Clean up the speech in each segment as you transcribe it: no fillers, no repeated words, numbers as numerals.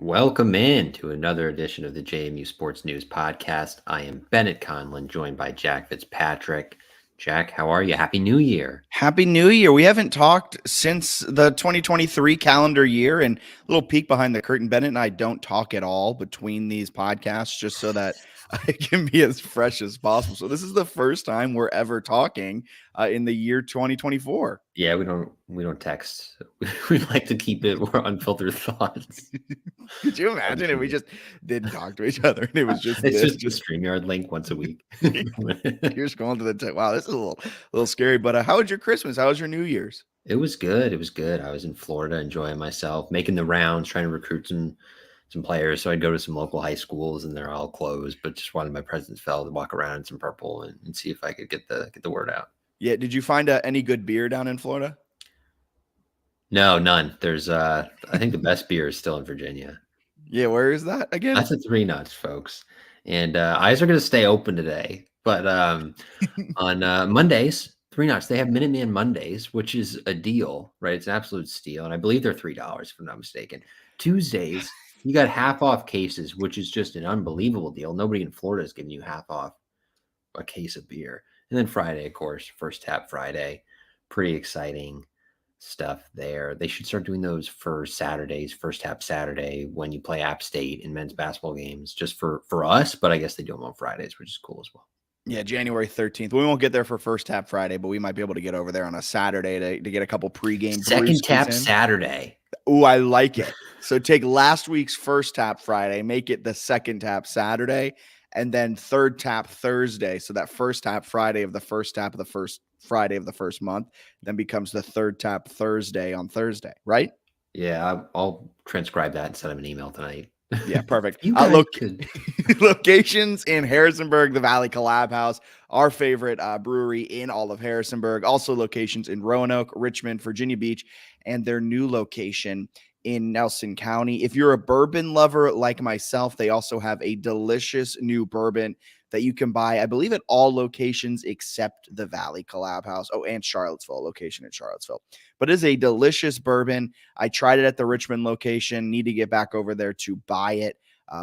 Welcome in to another edition of the JMU Sports News Podcast. I am Bennett Conlon, joined by Jack Fitzpatrick. Jack, how are you? Happy New Year. Happy New Year. We haven't talked since the 2023 calendar year, and a little peek behind the curtain. Bennett and I don't talk at all between these podcasts just so that I can be as fresh as possible. So this is the first time we're ever talking in the year 2024. Yeah, we don't text. We like to keep it more unfiltered thoughts. Could you imagine if we just didn't talk to each other and it was just it's just a StreamYard link once a week. You're scrolling to the wow, this is a little scary. But how was your Christmas? How was your New Year's? It was good. It was good. I was in Florida enjoying myself, making the rounds, trying to recruit some players. So I'd go to some local high schools and they're all closed, but just wanted my presence fell to walk around in some purple and see if I could get the word out. Yeah. Did you find any good beer down in Florida? No, none. There's I think the best beer is still in Virginia. Yeah, where is that again? That's at 3 Nuts, folks. And eyes are going to stay open today. But on Mondays, 3 Nuts, they have Minuteman Mondays, which is a deal, right? It's an absolute steal. And I believe they're $3, if I'm not mistaken. Tuesdays, you got half off cases, which is just an unbelievable deal. Nobody in Florida is giving you half off a case of beer. And then Friday, of course, First Tap Friday. Pretty exciting stuff there. They should start doing those for Saturdays, First Tap Saturday, when you play App State in men's basketball games, just for us. But I guess they do them on Fridays, which is cool as well. Yeah, January 13th. We won't get there for First Tap Friday, but we might be able to get over there on a Saturday to get a couple pregame. Second Tap Saturday. Ooh, I like it. So take last week's First Tap Friday, make it the Second Tap Saturday, and then Third Tap Thursday. So that First Tap Friday of the first tap of the first Friday of the first month then becomes the Third Tap Thursday on Thursday, right? Yeah, I'll transcribe that and send them an email tonight. Yeah, perfect. Locations in Harrisonburg, the Valley Collab House, our favorite brewery in all of Harrisonburg. Also locations in Roanoke, Richmond, Virginia Beach, and their new location in Nelson County. If you're a bourbon lover like myself, they also have a delicious new bourbon that you can buy, I believe, at all locations except the Valley Collab House. Oh, and Charlottesville, location in Charlottesville. But it is a delicious bourbon. I tried it at the Richmond location. Need to get back over there to buy it.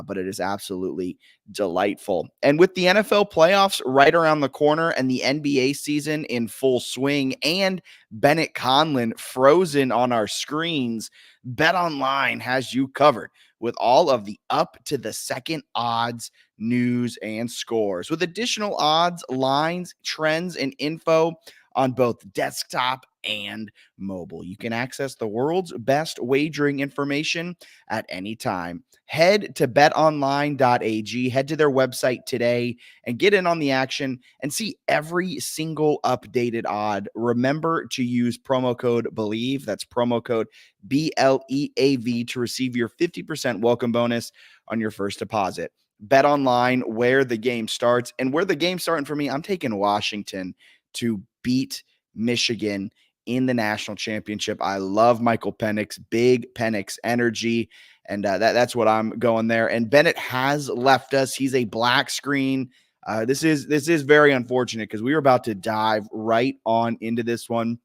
But it is absolutely delightful. And with the NFL playoffs right around the corner and the NBA season in full swing and Bennett Conlon frozen on our screens, BetOnline has you covered with all of the up-to-the-second odds, news, and scores. With additional odds, lines, trends, and info on both desktop and mobile. You can access the world's best wagering information at any time. Head to betonline.ag, head to their website today and get in on the action and see every single updated odd. Remember to use promo code BELIEVE, that's promo code BLEAV, to receive your 50% welcome bonus on your first deposit. BetOnline, where the game starts. And where the game's starting for me, I'm taking Washington to beat Michigan in the national championship. I love Michael Penix, big Penix energy, and that's what I'm going there. And Bennett has left us. He's a black screen. This is very unfortunate because we were about to dive right on into this one,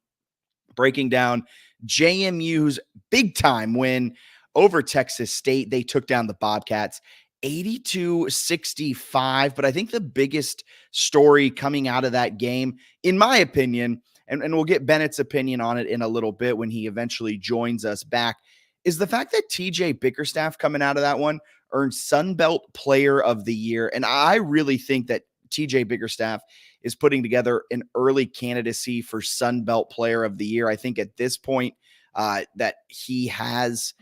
breaking down JMU's big time win over Texas State. They took down the Bobcats 82-65. But I think the biggest story coming out of that game, in my opinion, and we'll get Bennett's opinion on it in a little bit when he eventually joins us back, is the fact that TJ Bickerstaff coming out of that one earned Sun Belt Player of the Year. And I really think that TJ Bickerstaff is putting together an early candidacy for Sun Belt Player of the Year. I think at this point that he has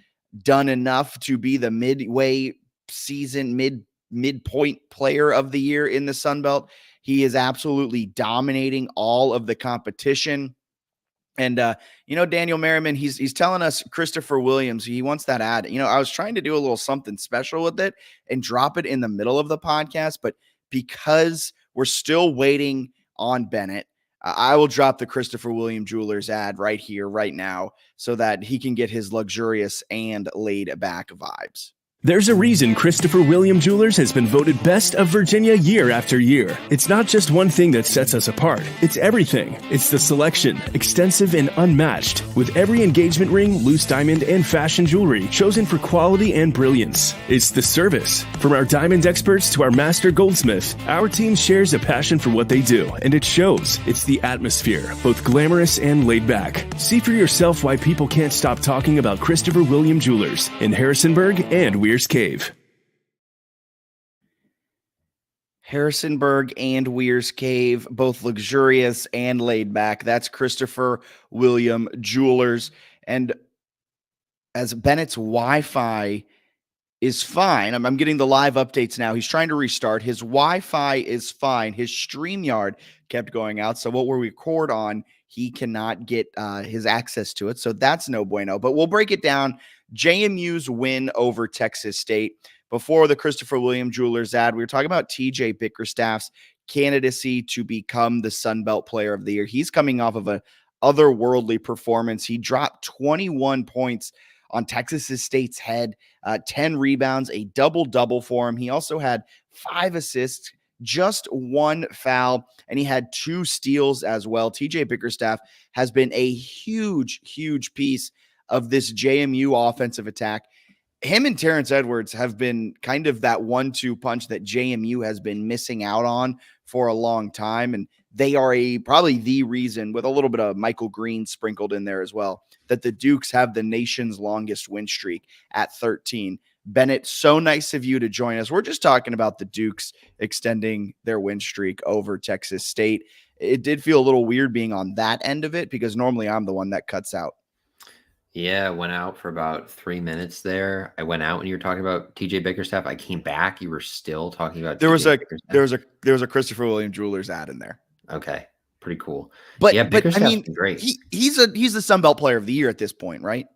done enough to be the midway season, midpoint player of the year in the Sun Belt. He is absolutely dominating all of the competition. And Daniel Merriman, he's telling us Christopher Williams, he wants that ad. I was trying to do a little something special with it and drop it in the middle of the podcast, but because we're still waiting on Bennett, I will drop the Christopher William Jewelers ad right here, right now, so that he can get his luxurious and laid back vibes. There's a reason Christopher William Jewelers has been voted Best of Virginia year after year. It's not just one thing that sets us apart. It's everything. It's the selection, extensive and unmatched, with every engagement ring, loose diamond, and fashion jewelry chosen for quality and brilliance. It's the service. From our diamond experts to our master goldsmith, our team shares a passion for what they do, and it shows. It's the atmosphere, both glamorous and laid back. See for yourself why people can't stop talking about Christopher William Jewelers in Harrisonburg and Weir's Cave. Harrisonburg and Weir's Cave, both luxurious and laid back. That's Christopher William Jewelers. And as Bennett's Wi-Fi is fine, I'm getting the live updates now. He's trying to restart. His Wi-Fi is fine. His StreamYard kept going out. So what we record on, he cannot get his access to it. So that's no bueno. But we'll break it down. JMU's win over Texas State. Before the Christopher William Jewelers ad, we were talking about TJ Bickerstaff's candidacy to become the Sun Belt Player of the Year. He's coming off of an otherworldly performance. He dropped 21 points on Texas State's head, 10 rebounds, a double-double for him. He also had 5 assists, just 1 foul, and he had 2 steals as well. TJ Bickerstaff has been a huge, huge piece of this JMU offensive attack. Him and Terrence Edwards have been kind of that 1-2 punch that JMU has been missing out on for a long time. And they are probably the reason, with a little bit of Michael Green sprinkled in there as well, that the Dukes have the nation's longest win streak at 13. Bennett, so nice of you to join us. We're just talking about the Dukes extending their win streak over Texas State. It did feel a little weird being on that end of it because normally I'm the one that cuts out. Yeah, I went out for about 3 minutes there. I went out when you were talking about TJ Bickerstaff. I came back. You were still talking about there was TJ a Christopher William Jewelers ad in there. Okay, pretty cool. But yeah, I mean, great. He's the Sun Belt Player of the Year at this point, right?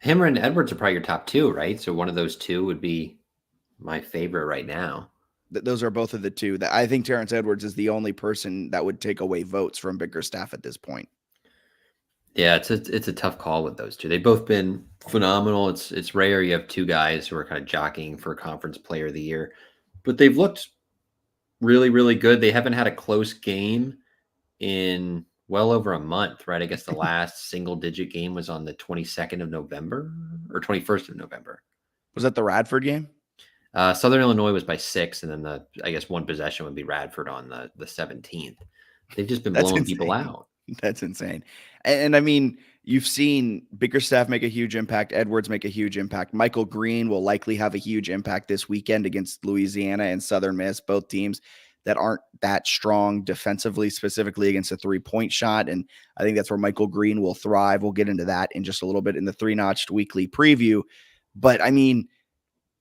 Him and Edwards are probably your top 2, right? So one of those 2 would be my favorite right now. Those are both of the 2. That I think Terrence Edwards is the only person that would take away votes from Bickerstaff at this point. Yeah, it's a tough call with those 2. They've both been phenomenal. It's rare you have 2 guys who are kind of jockeying for Conference Player of the Year, but they've looked really, really good. They haven't had a close game in well over a month, right? I guess the last single-digit game was on the 22nd of November or 21st of November. Was that the Radford game? Southern Illinois was by 6, and then I guess one possession would be Radford on the 17th. They've just been blowing people out. That's insane. And I mean, you've seen Bickerstaff make a huge impact. Edwards make a huge impact. Michael Green will likely have a huge impact this weekend against Louisiana and Southern Miss, both teams that aren't that strong defensively, specifically against a 3-point shot. And I think that's where Michael Green will thrive. We'll get into that in just a little bit in the 3-notched weekly preview. But I mean,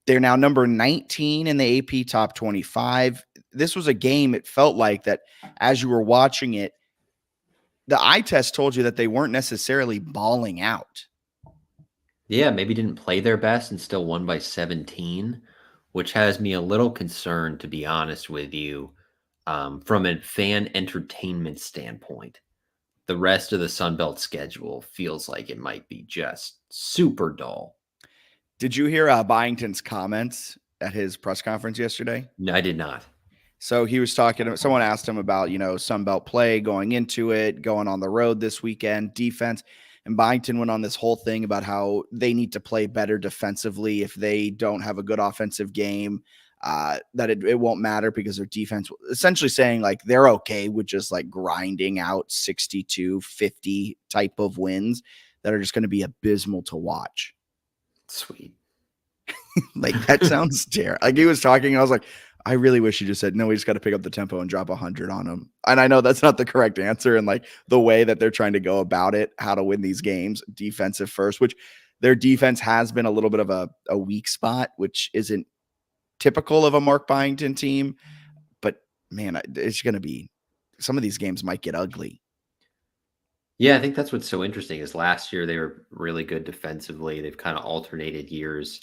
they're now number 19 in the AP top 25. This was a game, it felt like, that as you were watching it, the eye test told you that they weren't necessarily balling out. Yeah, maybe didn't play their best and still won by 17, which has me a little concerned, to be honest with you, from a fan entertainment standpoint. The rest of the Sun Belt schedule feels like it might be just super dull. Did you hear Byington's comments at his press conference yesterday? No, I did not. So he was talking, someone asked him about, Sun Belt play going into it, going on the road this weekend, defense. And Byington went on this whole thing about how they need to play better defensively if they don't have a good offensive game. that it won't matter because their defense, essentially saying like they're okay with just like grinding out 62-50 type of wins that are just going to be abysmal to watch. Sweet. Like that sounds terrible. Like he was talking, I was like, I really wish he just said, no, we just got to pick up the tempo and drop 100 on them. And I know that's not the correct answer. And like the way that they're trying to go about it, how to win these games, defensive first, which their defense has been a little bit of a weak spot, which isn't typical of a Mark Byington team. But man, it's going to be, some of these games might get ugly. Yeah, I think that's what's so interesting is last year they were really good defensively. They've kind of alternated years,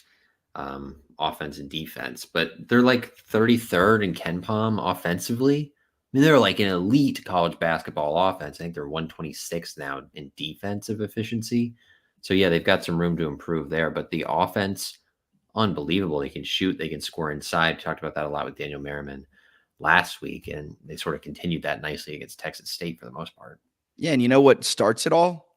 offense and defense, but they're like 33rd in KenPom offensively. I mean, they're like an elite college basketball offense. I think they're 126 now in defensive efficiency. So yeah, they've got some room to improve there, but the offense, unbelievable. They can shoot, they can score inside. Talked about that a lot with Daniel Merriman last week, and they sort of continued that nicely against Texas State for the most part. Yeah, and you know what starts it all?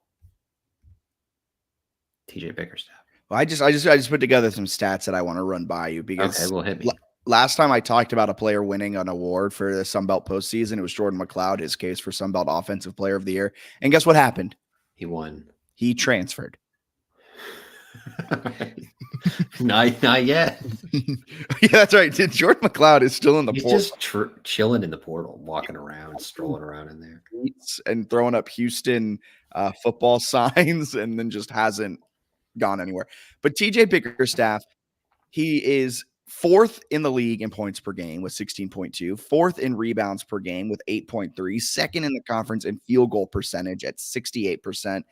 TJ Bickerstaff. Well, I just put together some stats that I want to run by you because Okay, well, hit me. Last time I talked about a player winning an award for the Sun Belt postseason, it was Jordan McLeod, his case for Sun Belt Offensive Player of the Year. And guess what happened? He won. He transferred. Not yet. Yeah, that's right. Jordan McLeod is still in the portal. He's just chilling in the portal, walking around, strolling around in there. And throwing up Houston football signs and then just hasn't gone anywhere. But TJ Bickerstaff, he is 4th in the league in points per game with 16.2, 4th in rebounds per game with 8.3, 2nd in the conference in field goal percentage at 68%.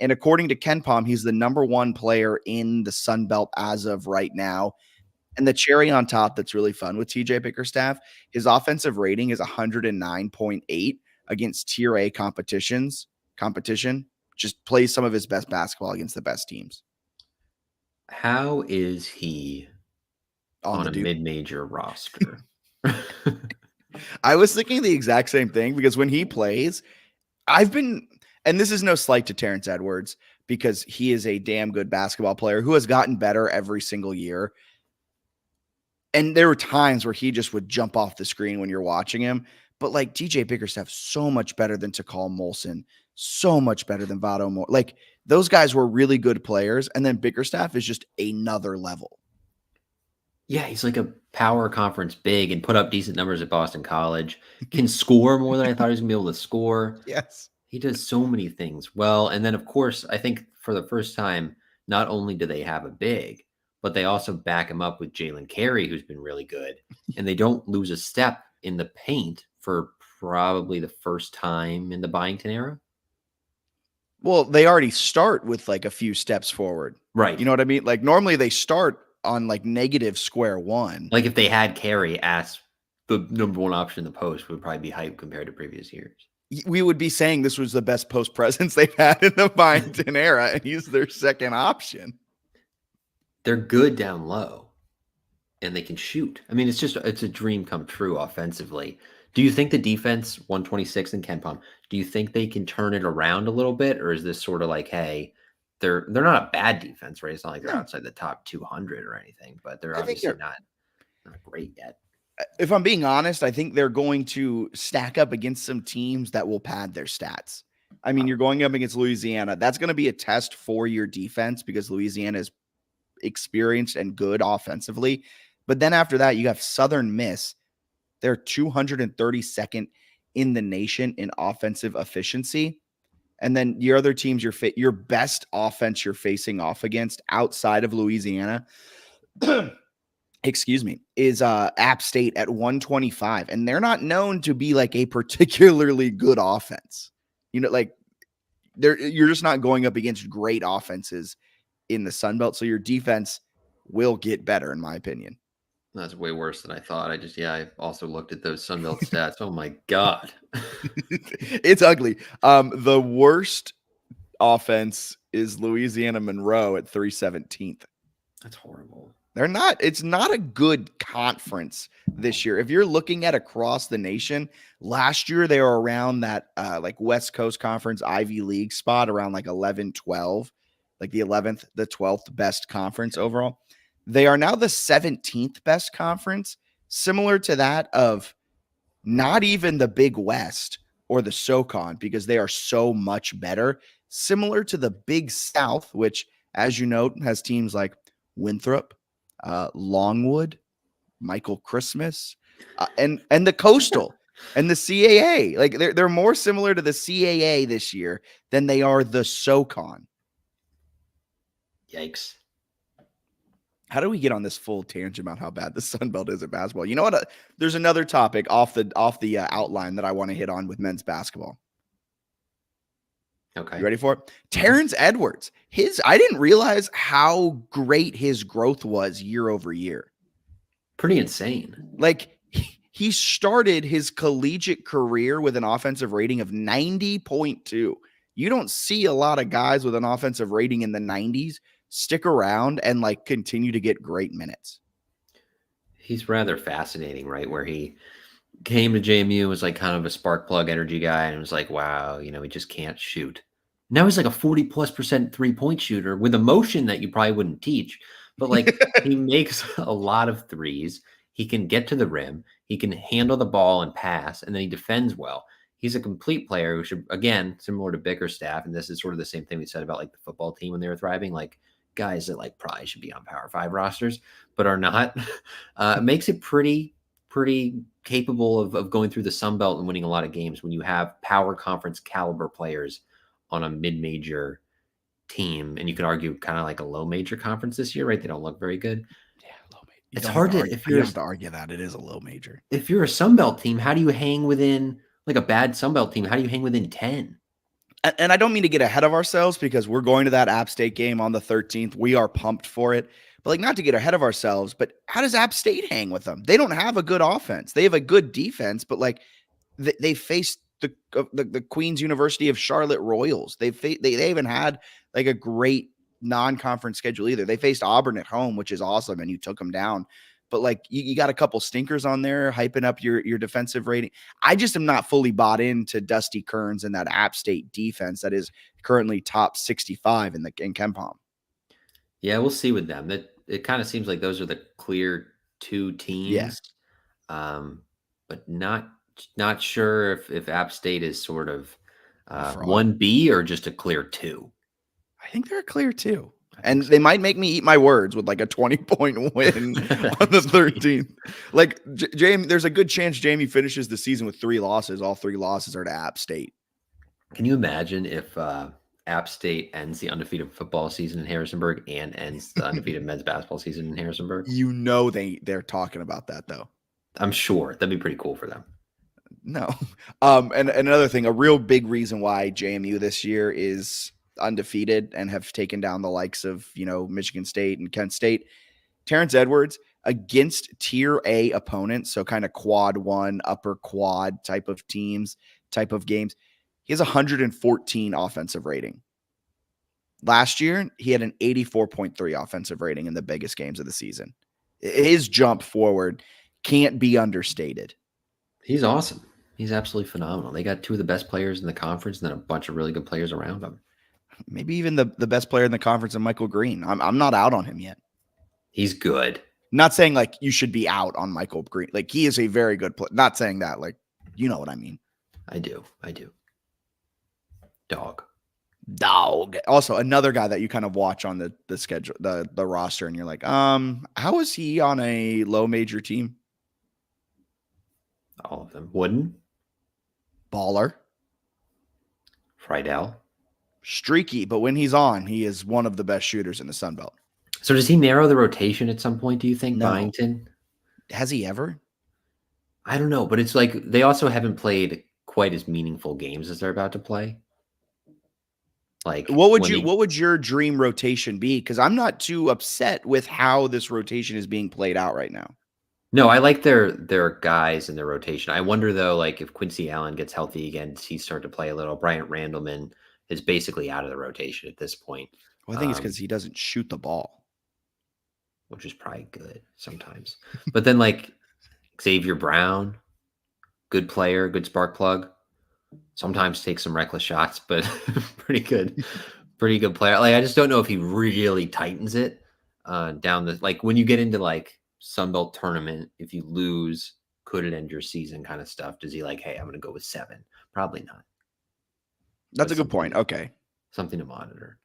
And according to KenPom, he's the number 1 player in the Sun Belt as of right now. And the cherry on top that's really fun with TJ Bickerstaff, his offensive rating is 109.8 against tier A competition. Just plays some of his best basketball against the best teams. How is he on a mid-major roster? I was thinking the exact same thing because when he plays, and this is no slight to Terrence Edwards because he is a damn good basketball player who has gotten better every single year. And there were times where he just would jump off the screen when you're watching him. But like TJ Bickerstaff, so much better than Takal Molson, so much better than Vado Moore. Like those guys were really good players. And then Bickerstaff is just another level. Yeah, he's like a power conference big and put up decent numbers at Boston College. Can score more than I thought he was going to be able to score. Yes. He does so many things well. And then, of course, I think for the first time, not only do they have a big, but they also back him up with Jalen Carey, who's been really good. And they don't lose a step in the paint for probably the first time in the Byington era. Well, they already start with like a few steps forward. Right. You know what I mean? Like normally they start on like negative square one. Like if they had Carey as the number 1 option in the post, would probably be hype compared to previous years. We would be saying this was the best post presence they've had in the Byington era, and he's their second option. They're good down low, and they can shoot. I mean, it's a dream come true offensively. Do you think the defense, 126 in KenPom, do you think they can turn it around a little bit, or is this sort of like, hey, they're not a bad defense, right? It's not like they're outside the top 200 or anything, but they're obviously not great yet. If I'm being honest, I think they're going to stack up against some teams that will pad their stats. I mean, you're going up against Louisiana. That's going to be a test for your defense because Louisiana is experienced and good offensively. But then after that, you have Southern Miss. They're 232nd in the nation in offensive efficiency. And then your other teams, your best offense you're facing off against outside of Louisiana excuse me, is App State at 125. And they're not known to be like a particularly good offense. You know, like you're just not going up against great offenses in the Sun Belt. So your defense will get better, in my opinion. That's way worse than I thought. I also looked at those Sun Belt stats. Oh my God. It's ugly. The worst offense is Louisiana Monroe at 317th. That's horrible. It's not a good conference this year. If you're looking at across the nation, last year they were around that like West Coast Conference Ivy League spot around like 11, 12, like the 11th, the 12th best conference overall. They are now the 17th best conference, similar to that of not even the Big West or the SoCon, because they are so much better, similar to the Big South, which, as you note, has teams like Winthrop, Longwood, Michael Christmas, and the Coastal and the CAA. Like they're more similar to the CAA this year than they are the SoCon. Yikes. How do we get on this full tangent about how bad the Sun Belt is at basketball? You know what? There's another topic off the outline that I want to hit on with men's basketball. Okay. You ready for it? Terrence Edwards. I didn't realize how great his growth was year over year. Pretty insane. Like he started his collegiate career with an offensive rating of 90.2. You don't see a lot of guys with an offensive rating in the 90s stick around and like continue to get great minutes. He's rather fascinating, right? Where he came to JMU, was like kind of a spark plug energy guy, and was like, wow, he just can't shoot. Now he's like a 40+% 3-point shooter with a motion that you probably wouldn't teach, but like he makes a lot of threes. He can get to the rim. He can handle the ball and pass, and then he defends well. He's a complete player who should, again, similar to Bickerstaff, and this is sort of the same thing we said about like the football team when they were thriving, like guys that like probably should be on Power 5 rosters, but are not, makes it pretty capable of going through the Sun Belt and winning a lot of games when you have power conference caliber players on a mid-major team. And you could argue kind of like a low major conference this year, right? They don't look very good. Yeah, low major. It's hard to, if you're have to argue that it is a low major. If you're a Sun Belt team, how do you hang within like a bad Sun Belt team? How do you hang within 10? And I don't mean to get ahead of ourselves because we're going to that App State game on the 13th. We are pumped for it. But like, not to get ahead of ourselves, but how does App State hang with them? They don't have a good offense. They have a good defense, but like they faced the Queen's University of Charlotte Royals. They haven't had like a great non-conference schedule either. They faced Auburn at home, which is awesome, and you took them down. But like you got a couple stinkers on there, hyping up your defensive rating. I just am not fully bought into Dusty Kearns and that App State defense that is currently top 65 in KenPom. Yeah, we'll see with them. That it kind of seems like those are the clear two teams. Yeah. But not sure if App State is sort of 1B or just a clear 2. I think they're a clear 2. And they might make me eat my words with like a 20-point win on the 13th. Like there's a good chance Jamie finishes the season with 3 losses. All 3 losses are to App State. Can you imagine if App State ends the undefeated football season in Harrisonburg and ends the undefeated men's basketball season in Harrisonburg? You know they're talking about that though. I'm sure that'd be pretty cool for them. No. And another thing, a real big reason why JMU this year is undefeated and have taken down the likes of, Michigan State and Kent State. Terrence Edwards against tier A opponents, so kind of quad 1, upper quad type of teams, type of games. He has 114 offensive rating. Last year, he had an 84.3 offensive rating in the biggest games of the season. His jump forward can't be understated. He's awesome. He's absolutely phenomenal. They got 2 of the best players in the conference and then a bunch of really good players around him. Maybe even the best player in the conference in Michael Green. I'm not out on him yet. He's good. Not saying like you should be out on Michael Green. Like he is a very good player. Not saying that, like, you know what I mean. I do. Dog. Also, another guy that you kind of watch on the schedule, the roster, and you're like, how is he on a low major team? All of them. Wooden. Baller. Friedel. Streaky, but when he's on, he is one of the best shooters in the Sun Belt. So does he narrow the rotation at some point, do you think, No. Byington? Has he ever? I don't know, but it's like they also haven't played quite as meaningful games as they're about to play. Like what would your dream rotation be? Because I'm not too upset with how this rotation is being played out right now. No, I like their guys in their rotation. I wonder though, like if Quincy Allen gets healthy again, does he start to play a little? Bryant Randleman is basically out of the rotation at this point. Well, I think it's because he doesn't shoot the ball, which is probably good sometimes. But then like Xavier Brown, good player, good spark plug. Sometimes takes some reckless shots, but pretty good player. Like I just don't know if he really tightens it. down the like when you get into like Sun Belt tournament, if you lose, could it end your season kind of stuff? Does he like, hey, I'm going to go with 7? Probably not. That's a good point. Okay. Something to monitor.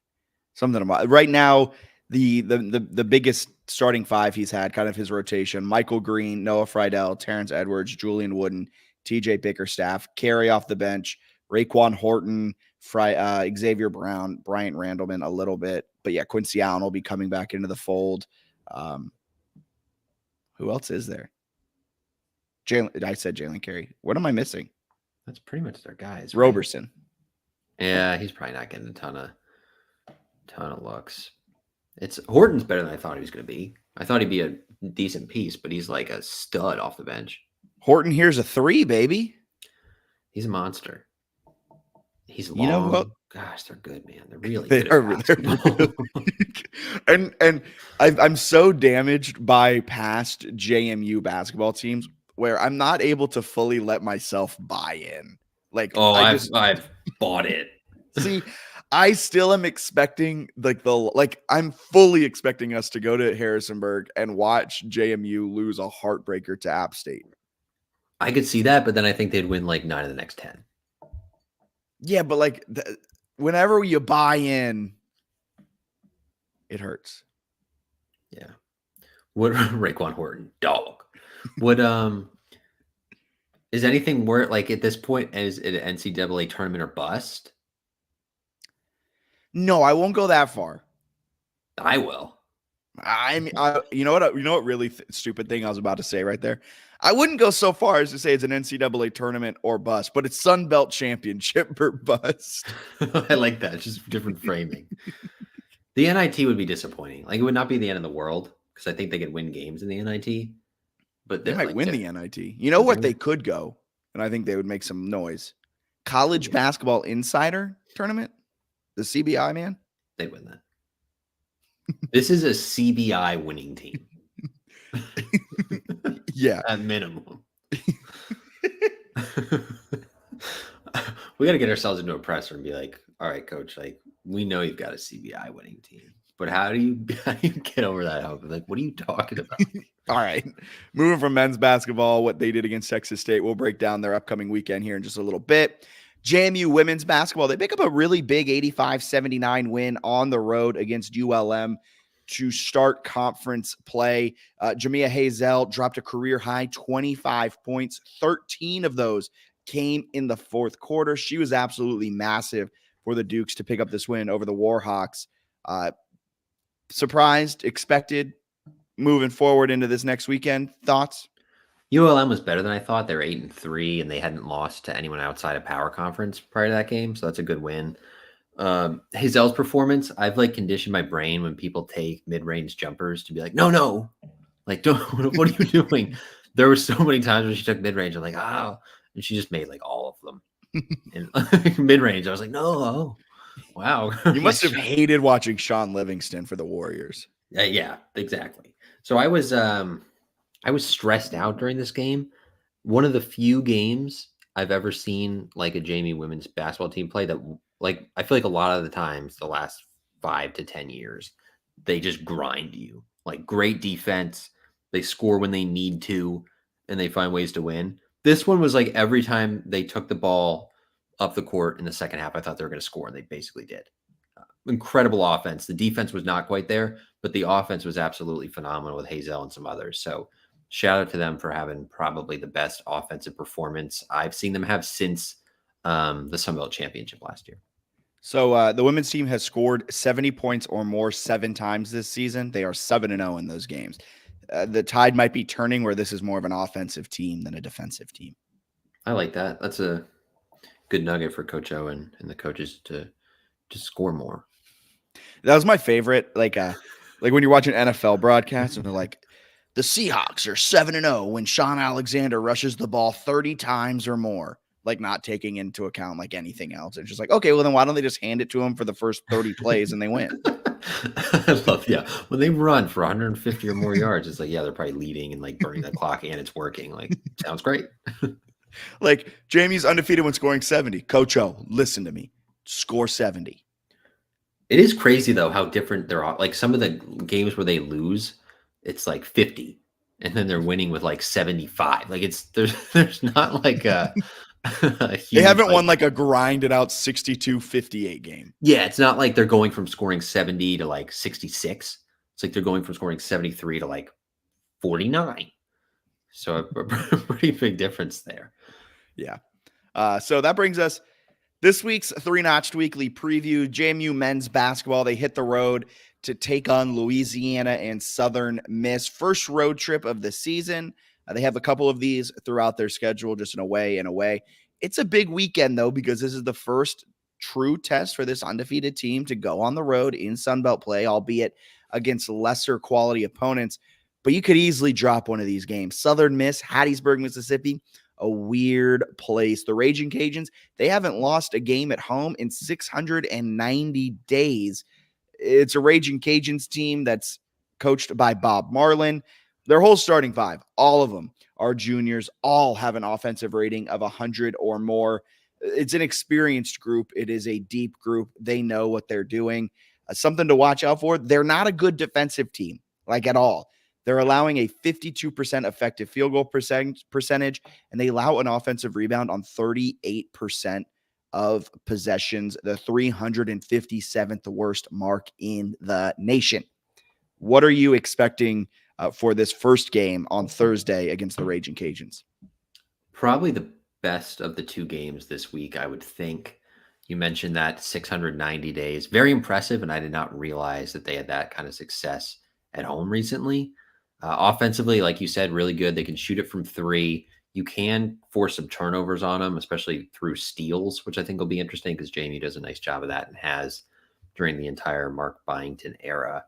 Right now, the biggest starting 5 he's had, kind of his rotation: Michael Green, Noah Friedel, Terrence Edwards, Julian Wooden, TJ Bickerstaff. Carey off the bench, Raekwon Horton, Xavier Brown, Bryant Randleman a little bit. But yeah, Quincy Allen will be coming back into the fold. Who else is there? I said Jalen Carey. What am I missing? That's pretty much their guys. Right? Roberson. Yeah, he's probably not getting a ton of looks. Horton's better than I thought he was going to be. I thought he'd be a decent piece, but he's like a stud off the bench. Horton here's a 3, baby. He's a monster. He's long. You know what? Gosh, they're good, man. They're really They're good. and I'm so damaged by past JMU basketball teams where I'm not able to fully let myself buy in. Like, I've bought it. See, I still am expecting I'm fully expecting us to go to Harrisonburg and watch JMU lose a heartbreaker to App State. I could see that, but then I think they'd win like 9 of the next 10. Yeah, but like whenever you buy in, it hurts. Yeah. What Raekwon Horton, dog. Would is anything where like at this point is it an NCAA tournament or bust? No, I won't go that far. I will. You know what really stupid thing I was about to say right there? I wouldn't go so far as to say it's an NCAA tournament or bust, but it's Sun Belt Championship or bust. I like that. It's just different framing. The NIT would be disappointing. Like it would not be the end of the world because I think they could win games in the NIT. But they might win the NIT. You know what they could go, and I think they would make some noise. College Basketball Insider Tournament, the CBI, man. They win that. This is a CBI winning team. Yeah. At minimum. We got to get ourselves into a presser and be like, all right, coach, like we know you've got a CBI winning team, but how do you get over that hump? Like, what are you talking about? All right. Moving from men's basketball, what they did against Texas State, we'll break down their upcoming weekend here in just a little bit. JMU women's basketball, they pick up a really big 85-79 win on the road against ULM to start conference play. Jamia Hazel dropped a career-high 25 points. 13 of those came in the fourth quarter. She was absolutely massive for the Dukes to pick up this win over the Warhawks. Surprised, expected, moving forward into this next weekend. Thoughts? ULM was better than I thought. They were 8-3, and they hadn't lost to anyone outside of Power Conference prior to that game, so that's a good win. Hazel's performance, I've like conditioned my brain when people take mid-range jumpers to be like, no, like don't. What are you doing? There were so many times when she took mid-range, I'm like, oh, and she just made like all of them. And mid-range, I was like, no, wow. You must have hated watching Sean Livingston for the Warriors. Yeah, exactly. So I was stressed out during this game. One of the few games I've ever seen like a JMU women's basketball team play that like I feel like a lot of the times the last 5 to 10 years, they just grind you. Like great defense, they score when they need to, and they find ways to win. This one was like every time they took the ball up the court in the second half, I thought they were going to score, and they basically did. Incredible offense. The defense was not quite there, but the offense was absolutely phenomenal with Hazel and some others. So shout out to them for having probably the best offensive performance I've seen them have since the Sun Belt Championship last year. So the women's team has scored 70 points or more 7 times this season. They are 7-0 in those games. The tide might be turning where this is more of an offensive team than a defensive team. I like that. That's a good nugget for Coach Owen and the coaches to score more. That was my favorite. Like when you're watching NFL broadcasts and they're like, the Seahawks are 7-0 when Sean Alexander rushes the ball 30 times or more, like not taking into account like anything else. It's just like, okay, well then why don't they just hand it to him for the first 30 plays and they win? I love, when they run for 150 or more yards, it's like, they're probably leading and like burning the clock and it's working. Like, sounds great. Like Jamie's undefeated when scoring 70. Coach O, listen to me. Score 70. It is crazy though how different they're all. Like some of the games where they lose, it's like 50, and then they're winning with like 75. Like it's there's not like a They huge haven't like won like a grinded out 62-58 game. yeah, it's not like they're going from scoring 70 to like 66. It's like they're going from scoring 73 to like 49. So a pretty big difference there. Yeah. So that brings us this week's Three Notched Weekly preview. JMU men's basketball, they hit the road to take on Louisiana and Southern Miss. First road trip of the season. They have a couple of these throughout their schedule, just an away and away. It's a big weekend, though, because this is the first true test for this undefeated team to go on the road in Sunbelt play, albeit against lesser quality opponents. But you could easily drop one of these games. Southern Miss, Hattiesburg, Mississippi, a weird place. The Raging Cajuns, they haven't lost a game at home in 690 days. It's a Raging Cajuns team that's coached by Bob Marlin. Their whole starting five, all of them are juniors, all have an offensive rating of 100 or more. It's an experienced group. It is a deep group. They know what they're doing. Something to watch out for. They're not a good defensive team, like at all. They're allowing a 52% effective field goal percentage, and they allow an offensive rebound on 38% of possessions, the 357th worst mark in the nation. What are you expecting for this first game on Thursday against the Raging Cajuns? Probably the best of the two games this week, I would think. You mentioned that 690 days. Very impressive, and I did not realize that they had that kind of success at home recently. Offensively, like you said, really good. They can shoot it from three. You can force some turnovers on them, especially through steals, which I think will be interesting because JMU does a nice job of that and has during the entire Mark Byington era.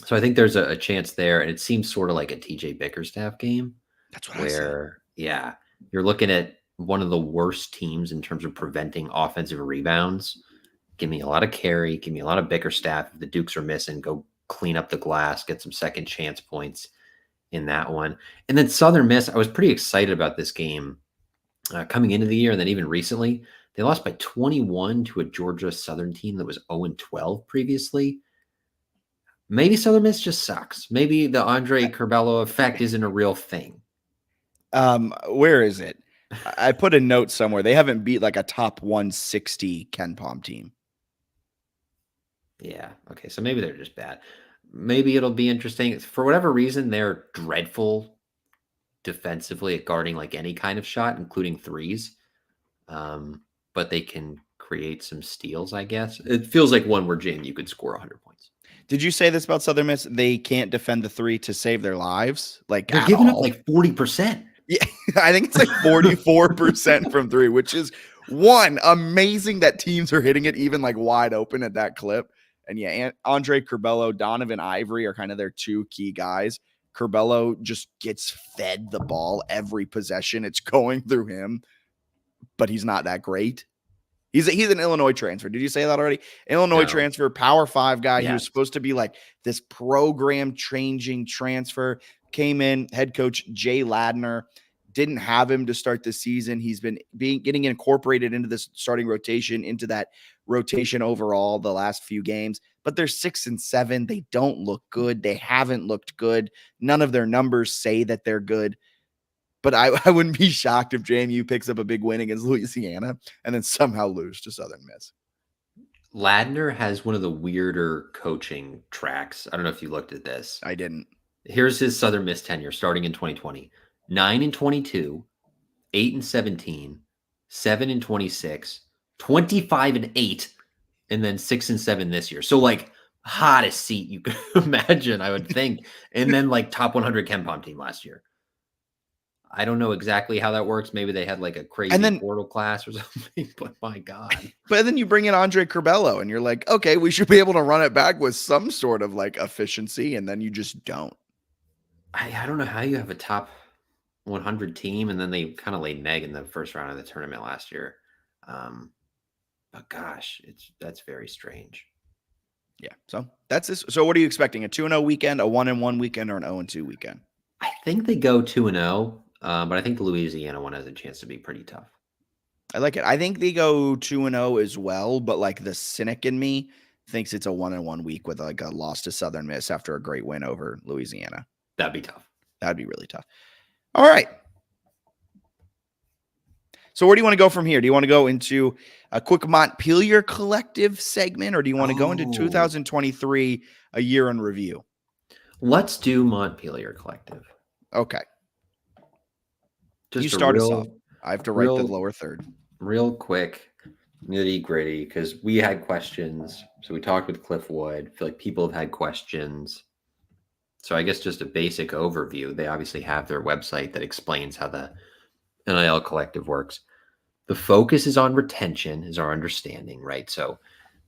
So I think there's a chance there, and it seems sort of like a TJ Bickerstaff game. That's what where, yeah, you're looking at one of the worst teams in terms of preventing offensive rebounds. Give me a lot of carry, give me a lot of Bickerstaff. If the Dukes are missing, go clean up the glass, get some second chance points in that one. And then Southern Miss, I was pretty excited about this game coming into the year, and then even recently. They lost by 21 to a Georgia Southern team that was 0-12 previously. Maybe Southern Miss just sucks. Maybe the Andre Curbelo effect isn't a real thing. Where is it? I put a note somewhere. They haven't beat like a top 160 Ken Palm team. Yeah. Okay. So maybe they're just bad. Maybe it'll be interesting. For whatever reason, they're dreadful defensively at guarding like any kind of shot, including threes. But they can create some steals, I guess. It feels like one where JMU could score 100 points. Did you say this about Southern Miss? They can't defend the three to save their lives? Like they're giving up like 40%. Yeah, I think it's like 44% from three, which is amazing that teams are hitting it even like wide open at that clip. And yeah, Andre Curbelo, Donovan Ivory are kind of their two key guys. Curbelo just gets fed the ball every possession. It's going through him, but he's not that great. He's an Illinois transfer. Did you say that already? Illinois transfer, Power 5 guy. Yes. He was supposed to be like this program changing transfer. Came in, head coach Jay Ladner didn't have him to start the season. He's been getting incorporated into this starting rotation, into that rotation overall the last few games. But they're 6-7. They don't look good. They haven't looked good. None of their numbers say that they're good. But I wouldn't be shocked if JMU picks up a big win against Louisiana and then somehow lose to Southern Miss. Ladner has one of the weirder coaching tracks. I don't know if you looked at this. I didn't. Here's his Southern Miss tenure starting in 2020. 9-22, 8-17, 7-26, 25-8, and then 6-7 this year. So like hottest seat you could imagine, I would think. And then like top 100 Ken Palm team last year. I don't know exactly how that works. Maybe they had like a crazy portal class or something, but my God. But then you bring in Andre Curbelo and you're like, okay, we should be able to run it back with some sort of like efficiency. And then you just don't. I don't know how you have a top 100 team and then they kind of laid an egg in the first round of the tournament last year. But gosh, that's very strange. Yeah. So that's this. So what are you expecting? A 2-0 weekend, a 1-1 weekend, or an 0-2 weekend? I think they go 2-0. But I think the Louisiana one has a chance to be pretty tough. I like it. I think they go 2-0 as well, but like the cynic in me thinks it's a 1-1 week with like a loss to Southern Miss after a great win over Louisiana. That'd be tough. That'd be really tough. All right. So where do you want to go from here? Do you want to go into a quick Montpelier Collective segment, or do you want to go into 2023, a year in review? Let's do Montpelier Collective. Okay. Just you start us off. I have to write the lower third. Real quick, nitty gritty, because we had questions. So we talked with Cliff Wood. I feel like people have had questions. So I guess just a basic overview. They obviously have their website that explains how the NIL Collective works. The focus is on retention, is our understanding, right? So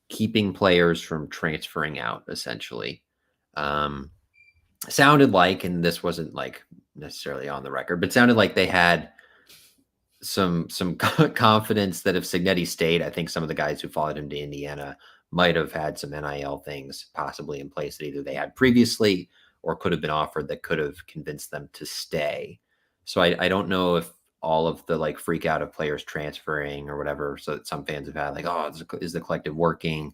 keeping players from transferring out, essentially. Sounded like, and this wasn't like necessarily on the record, but sounded like they had some confidence that if Signetti stayed, I think some of the guys who followed him to Indiana might have had some NIL things possibly in place that either they had previously or could have been offered that could have convinced them to stay. So I don't know if all of the like freak out of players transferring or whatever, so that some fans have had like, oh, is the collective working?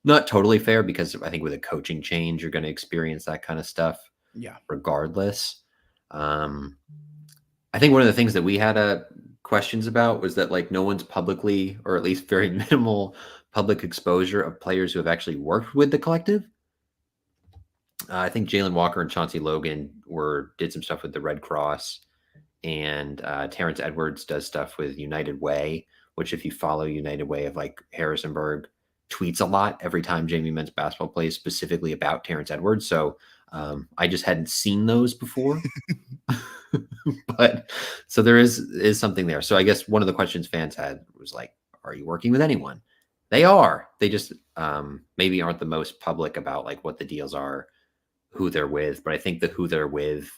Not totally fair, because I think with a coaching change, you're going to experience that kind of stuff. Yeah. Regardless. I think one of the things that we had questions about was that like no one's publicly, or at least very minimal public exposure of players who have actually worked with the collective. I think Jalen Walker and Chauncey Logan did some stuff with the Red Cross, and Terrence Edwards does stuff with United Way, which if you follow United Way of like Harrisonburg, tweets a lot every time JMU men's basketball plays specifically about Terrence Edwards. So I just hadn't seen those before. But so there is something there. So I guess one of the questions fans had was like, are you working with anyone? They are. They just maybe aren't the most public about like what the deals are, who they're with. But I think the who they're with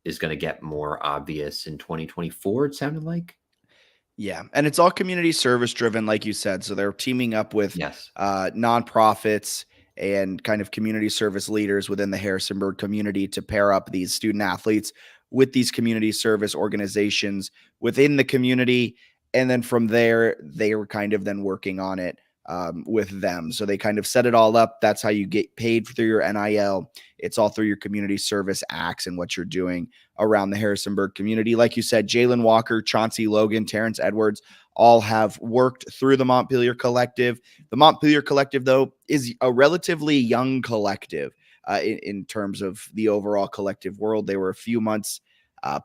is going to get more obvious in 2024, it sounded like. Yeah. And it's all community service driven, like you said. So they're teaming up with nonprofits and kind of community service leaders within the Harrisonburg community to pair up these student athletes with these community service organizations within the community. And then from there, they were kind of then working on it with them. So they kind of set it all up. That's how you get paid through your NIL. It's all through your community service acts and what you're doing around the Harrisonburg community. Like you said, Jalen Walker, Chauncey Logan, Terrence Edwards all have worked through the Montpelier Collective. The Montpelier Collective, though, is a relatively young collective in terms of the overall collective world. They were a few months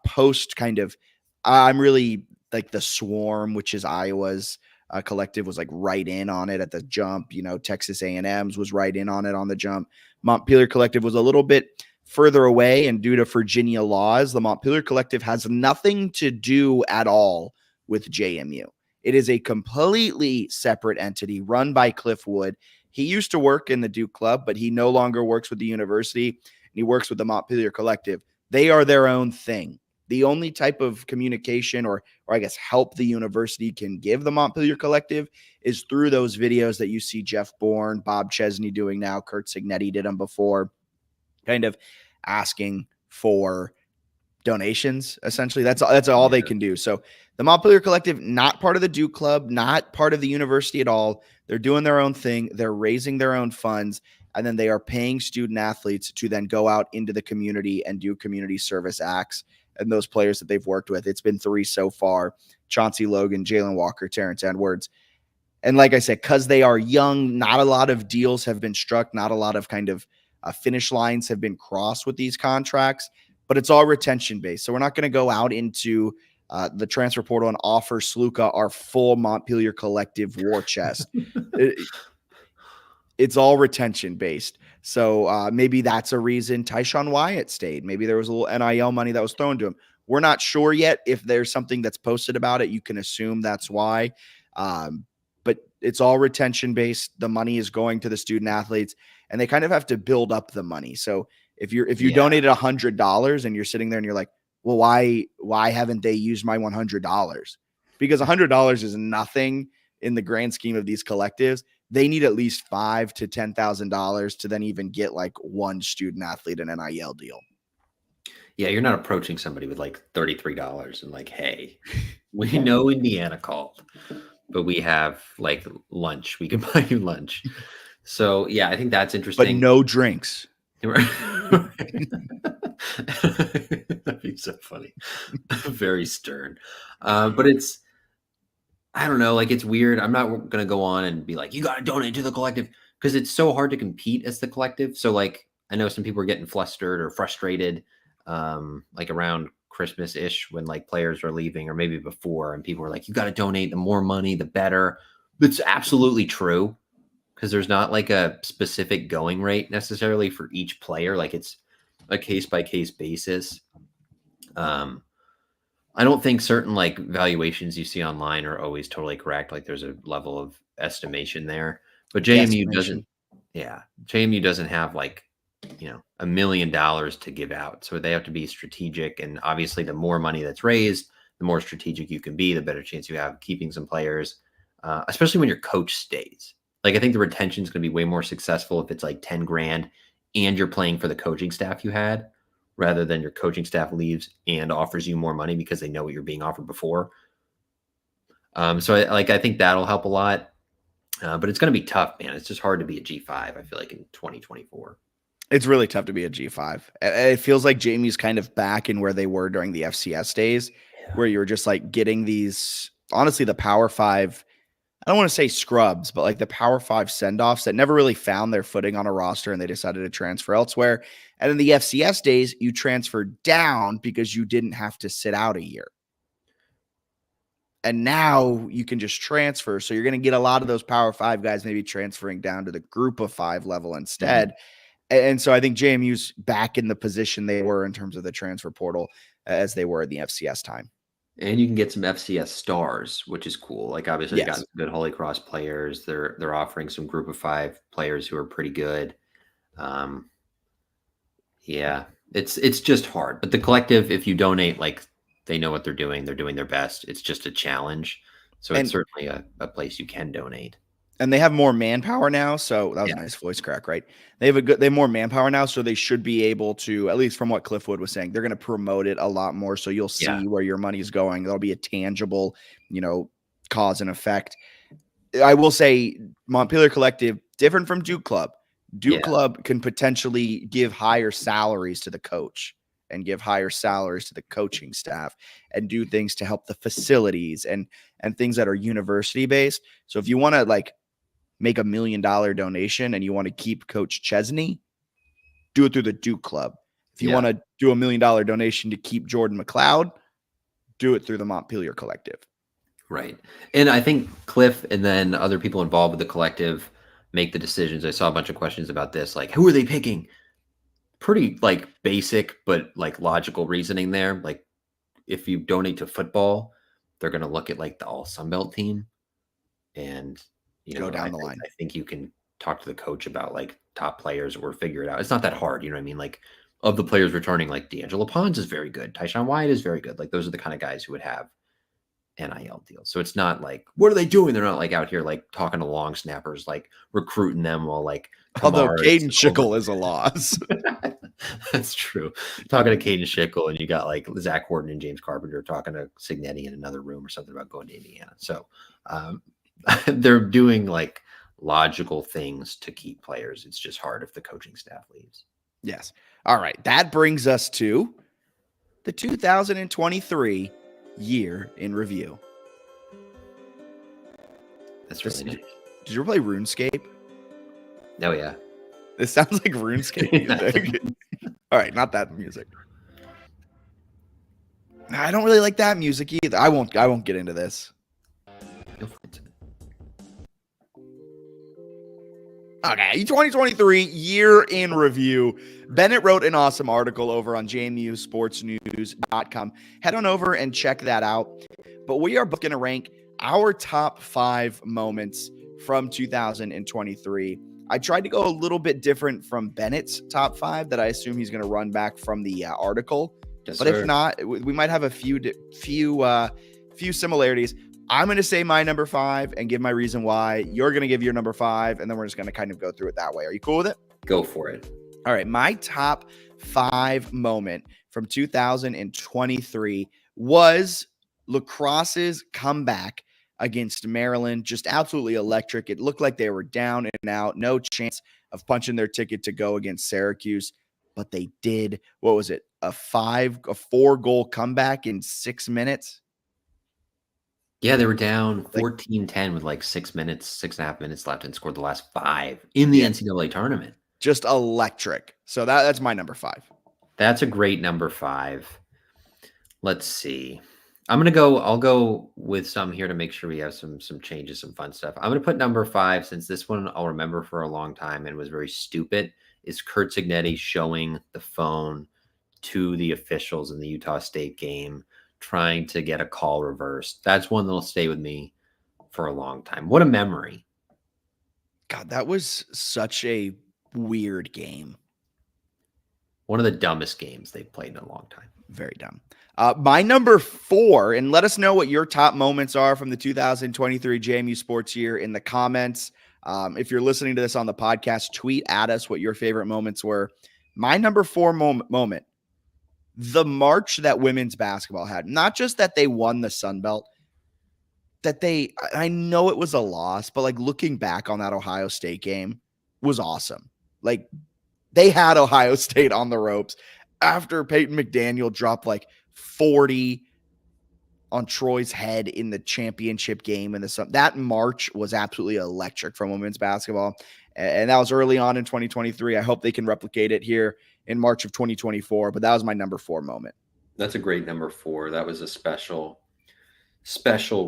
post kind of, I'm really like the Swarm, which is Iowa's collective, was like right in on it at the jump. You know, Texas A&M's was right in on it on the jump. Montpelier Collective was a little bit further away, and due to Virginia laws, the Montpelier Collective has nothing to do at all with JMU. It is a completely separate entity run by Cliff Wood. He used to work in the Duke Club, but he no longer works with the university, and he works with the Montpelier Collective. They are their own thing. The only type of communication or I guess help the university can give the Montpelier Collective is through those videos that you see Jeff Bourne, Bob Chesney doing now. Kurt Signetti did them before, kind of asking for donations. Essentially, that's all they can do. So the Montpelier Collective, not part of the Duke Club, not part of the university at all. They're doing their own thing. They're raising their own funds, and then they are paying student athletes to then go out into the community and do community service acts. And those players that they've worked with, it's been 3 so far: Chauncey Logan, Jalen Walker, Terrence Edwards. And like I said, because they are young, not a lot of deals have been struck. Not a lot of kind of finish lines have been crossed with these contracts, but it's all retention based. So we're not going to go out into the transfer portal and offer Sluka our full Montpelier Collective war chest. It's all retention based. So maybe that's a reason Tyshawn Wyatt stayed. Maybe there was a little NIL money that was thrown to him. We're not sure yet. If there's something that's posted about it, you can assume that's why. But it's all retention based. The money is going to the student athletes, and they kind of have to build up the money. So if you donated $100 and you're sitting there and you're like, well, why haven't they used my $100? Because $100 is nothing in the grand scheme of these collectives. They need at least $5,000 to $10,000 to then even get like one student athlete an NIL deal. Yeah, you're not approaching somebody with like $33 and like, hey, we know Indiana called, but we have like lunch. We can buy you lunch. So yeah, I think that's but interesting. no drinks. That'd be so funny. Very stern. But I don't know, like it's weird. I'm not gonna go on and be like, you gotta donate to the collective because it's so hard to compete as the collective. So like I know some people are getting flustered or frustrated, like around Christmas-ish when like players are leaving or maybe before, and people are like, you gotta donate, the more money, the better. It's absolutely true because there's not like a specific going rate necessarily for each player. Like it's a case by case basis. Um, I don't think certain like valuations you see online are always totally correct. Like there's a level of estimation there, but JMU doesn't. Guesstimation. Yeah, JMU doesn't have like $1 million to give out, so they have to be strategic. And obviously, the more money that's raised, the more strategic you can be, the better chance you have of keeping some players, especially when your coach stays. Like I think the retention is going to be way more successful if it's like 10 grand and you're playing for the coaching staff you had rather than your coaching staff leaves and offers you more money because they know what you're being offered before. So I think that'll help a lot. But it's going to be tough, man. It's just hard to be a G5, I feel like, in 2024. It's really tough to be a G5. It feels like JMU's kind of back in where they were during the FCS days, where you were just like getting these, honestly, the Power Five. I don't want to say scrubs, but like the Power Five send-offs that never really found their footing on a roster and they decided to transfer elsewhere. And in the FCS days, you transferred down because you didn't have to sit out a year. And now you can just transfer. So you're going to get a lot of those Power Five guys maybe transferring down to the Group of Five level instead. Mm-hmm. And so I think JMU's back in the position they were in terms of the transfer portal as they were in the FCS time. And you can get some FCS stars, which is cool. Like obviously you got some good Holy Cross players. They're offering some Group of Five players who are pretty good. Yeah, it's just hard. But the collective, if you donate, like they know what they're doing. They're doing their best. It's just a challenge. So it's certainly a place you can donate. And they have more manpower now. So that was a nice voice crack, right? They have more manpower now. So they should be able to, at least from what Cliff Wood was saying, they're going to promote it a lot more. So you'll see where your money is going. There'll be a tangible, cause and effect. I will say Montpelier Collective, different from Duke Club. Duke Club can potentially give higher salaries to the coach and give higher salaries to the coaching staff and do things to help the facilities and things that are university based. So if you want to like make $1 million donation and you want to keep Coach Chesney, do it through the Duke Club. If you want to do $1 million donation to keep Jordan McLeod, do it through the Montpelier Collective. Right. And I think Cliff and then other people involved with the collective make the decisions. I saw a bunch of questions about this, like who are they picking? Pretty like basic, but like logical reasoning there. Like if you donate to football, they're going to look at like the all Sunbelt team and go down the line. I think you can talk to the coach about like top players or figure it out. It's not that hard. You know what I mean? Like of the players returning, like D'Angelo Pons is very good. Tyshawn Wyatt is very good. Like those are the kind of guys who would have NIL deals. So it's not like, what are they doing? They're not like out here like talking to long snappers, like recruiting them while like although Caden Schickel is a loss. That's true. Talking to Caden Schickel and you got like Zach Horton and James Carpenter talking to Signetti in another room or something about going to Indiana. So they're doing like logical things to keep players. It's just hard if the coaching staff leaves. Yes. All right. That brings us to the 2023 year in review. That's really nice. Did you ever play RuneScape? Oh yeah. This sounds like RuneScape music. All right, not that music. I don't really like that music either. I won't get into this. Okay, 2023 year in review. Bennett wrote an awesome article over on JMU Sports News.com. Head on over and check that out. But we are both going to rank our top 5 moments from 2023. I tried to go a little bit different from Bennett's top 5 that I assume he's going to run back from the article. Yes, but sir. If not, we might have a few similarities. I'm going to say my number 5 and give my reason why. You're going to give your number 5, and then we're just going to kind of go through it that way. Are you cool with it? Go for it. All right. My top 5 moment from 2023 was lacrosse's comeback against Maryland. Just absolutely electric. It looked like they were down and out, no chance of punching their ticket to go against Syracuse, but they did. What was it? A 4-goal comeback in 6 minutes. Yeah, they were down 14-10 with like 6.5 minutes left and scored the last 5 in the NCAA tournament. Just electric. So that's my number 5. That's a great number 5. Let's see. I'll go with some here to make sure we have some changes, some fun stuff. I'm going to put number 5, since this one I'll remember for a long time and was very stupid, is Curt Cignetti showing the phone to the officials in the Utah State game, trying to get a call reversed. That's one that'll stay with me for a long time. What a memory. God, that was such a weird game. One of the dumbest games they've played in a long time. Very dumb. My number 4, and let us know what your top moments are from the 2023 JMU Sports year in the comments. If you're listening to this on the podcast, tweet at us what your favorite moments were. My number 4 moment, the march that women's basketball had. Not just that they won the Sun Belt, I know it was a loss, but like looking back on that Ohio State game was awesome. Like they had Ohio State on the ropes after Peyton McDaniel dropped like 40 on Troy's head in the championship game. And that march was absolutely electric from women's basketball. And that was early on in 2023. I hope they can replicate it here in March of 2024. But that was my number 4 moment. That's a great number 4. That was a special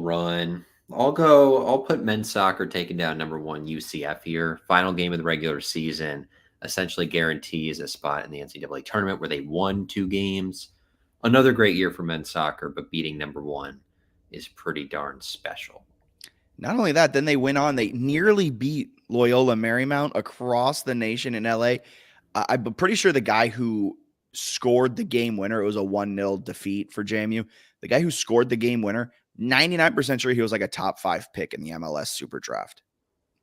run. I'll put men's soccer taking down number 1 UCF here. Final game of the regular season essentially guarantees a spot in the NCAA tournament where they won 2 games. Another great year for men's soccer, but beating number 1 is pretty darn special. Not only that, then they went on. They nearly beat Loyola Marymount across the nation in LA. I'm pretty sure the guy who scored the game winner, it was a 1-0 defeat for JMU. The guy who scored the game winner, 99% sure he was like a top 5 pick in the MLS Super Draft.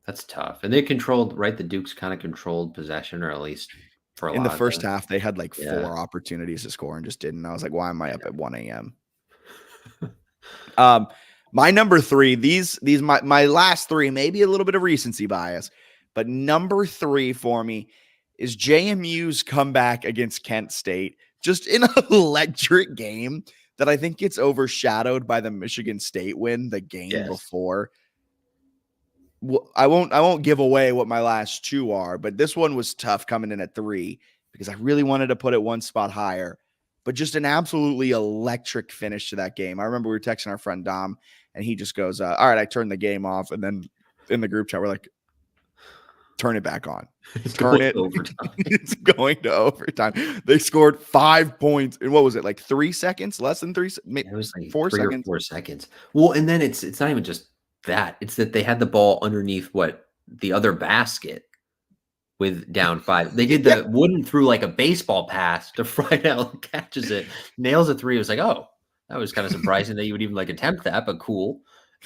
That's tough. And they controlled, right? The Dukes kind of controlled possession, or at least for a lot. In the first half, they had like 4 opportunities to score and just didn't. I was like, why am I up at 1 a.m.? My number 3, my last 3, maybe a little bit of recency bias, but number 3 for me is JMU's comeback against Kent State. Just an electric game that I think gets overshadowed by the Michigan State win the game before. I won't give away what my last 2 are, but this one was tough coming in at 3 because I really wanted to put it 1 spot higher, but just an absolutely electric finish to that game. I remember we were texting our friend Dom and he just goes, all right, I turned the game off. And then in the group chat, we're like, turn it back on. Turn it. It's going to overtime. They scored 5 points in, what was it, like 3 seconds? Less than 3? It was like 4 seconds. 4 seconds. Well, and then it's not even just that. It's that they had the ball underneath the other basket with down 5. They did the wooden through like a baseball pass to Friedel, catches it, nails a 3. It was like, oh, that was kind of surprising that you would even like attempt that, but cool.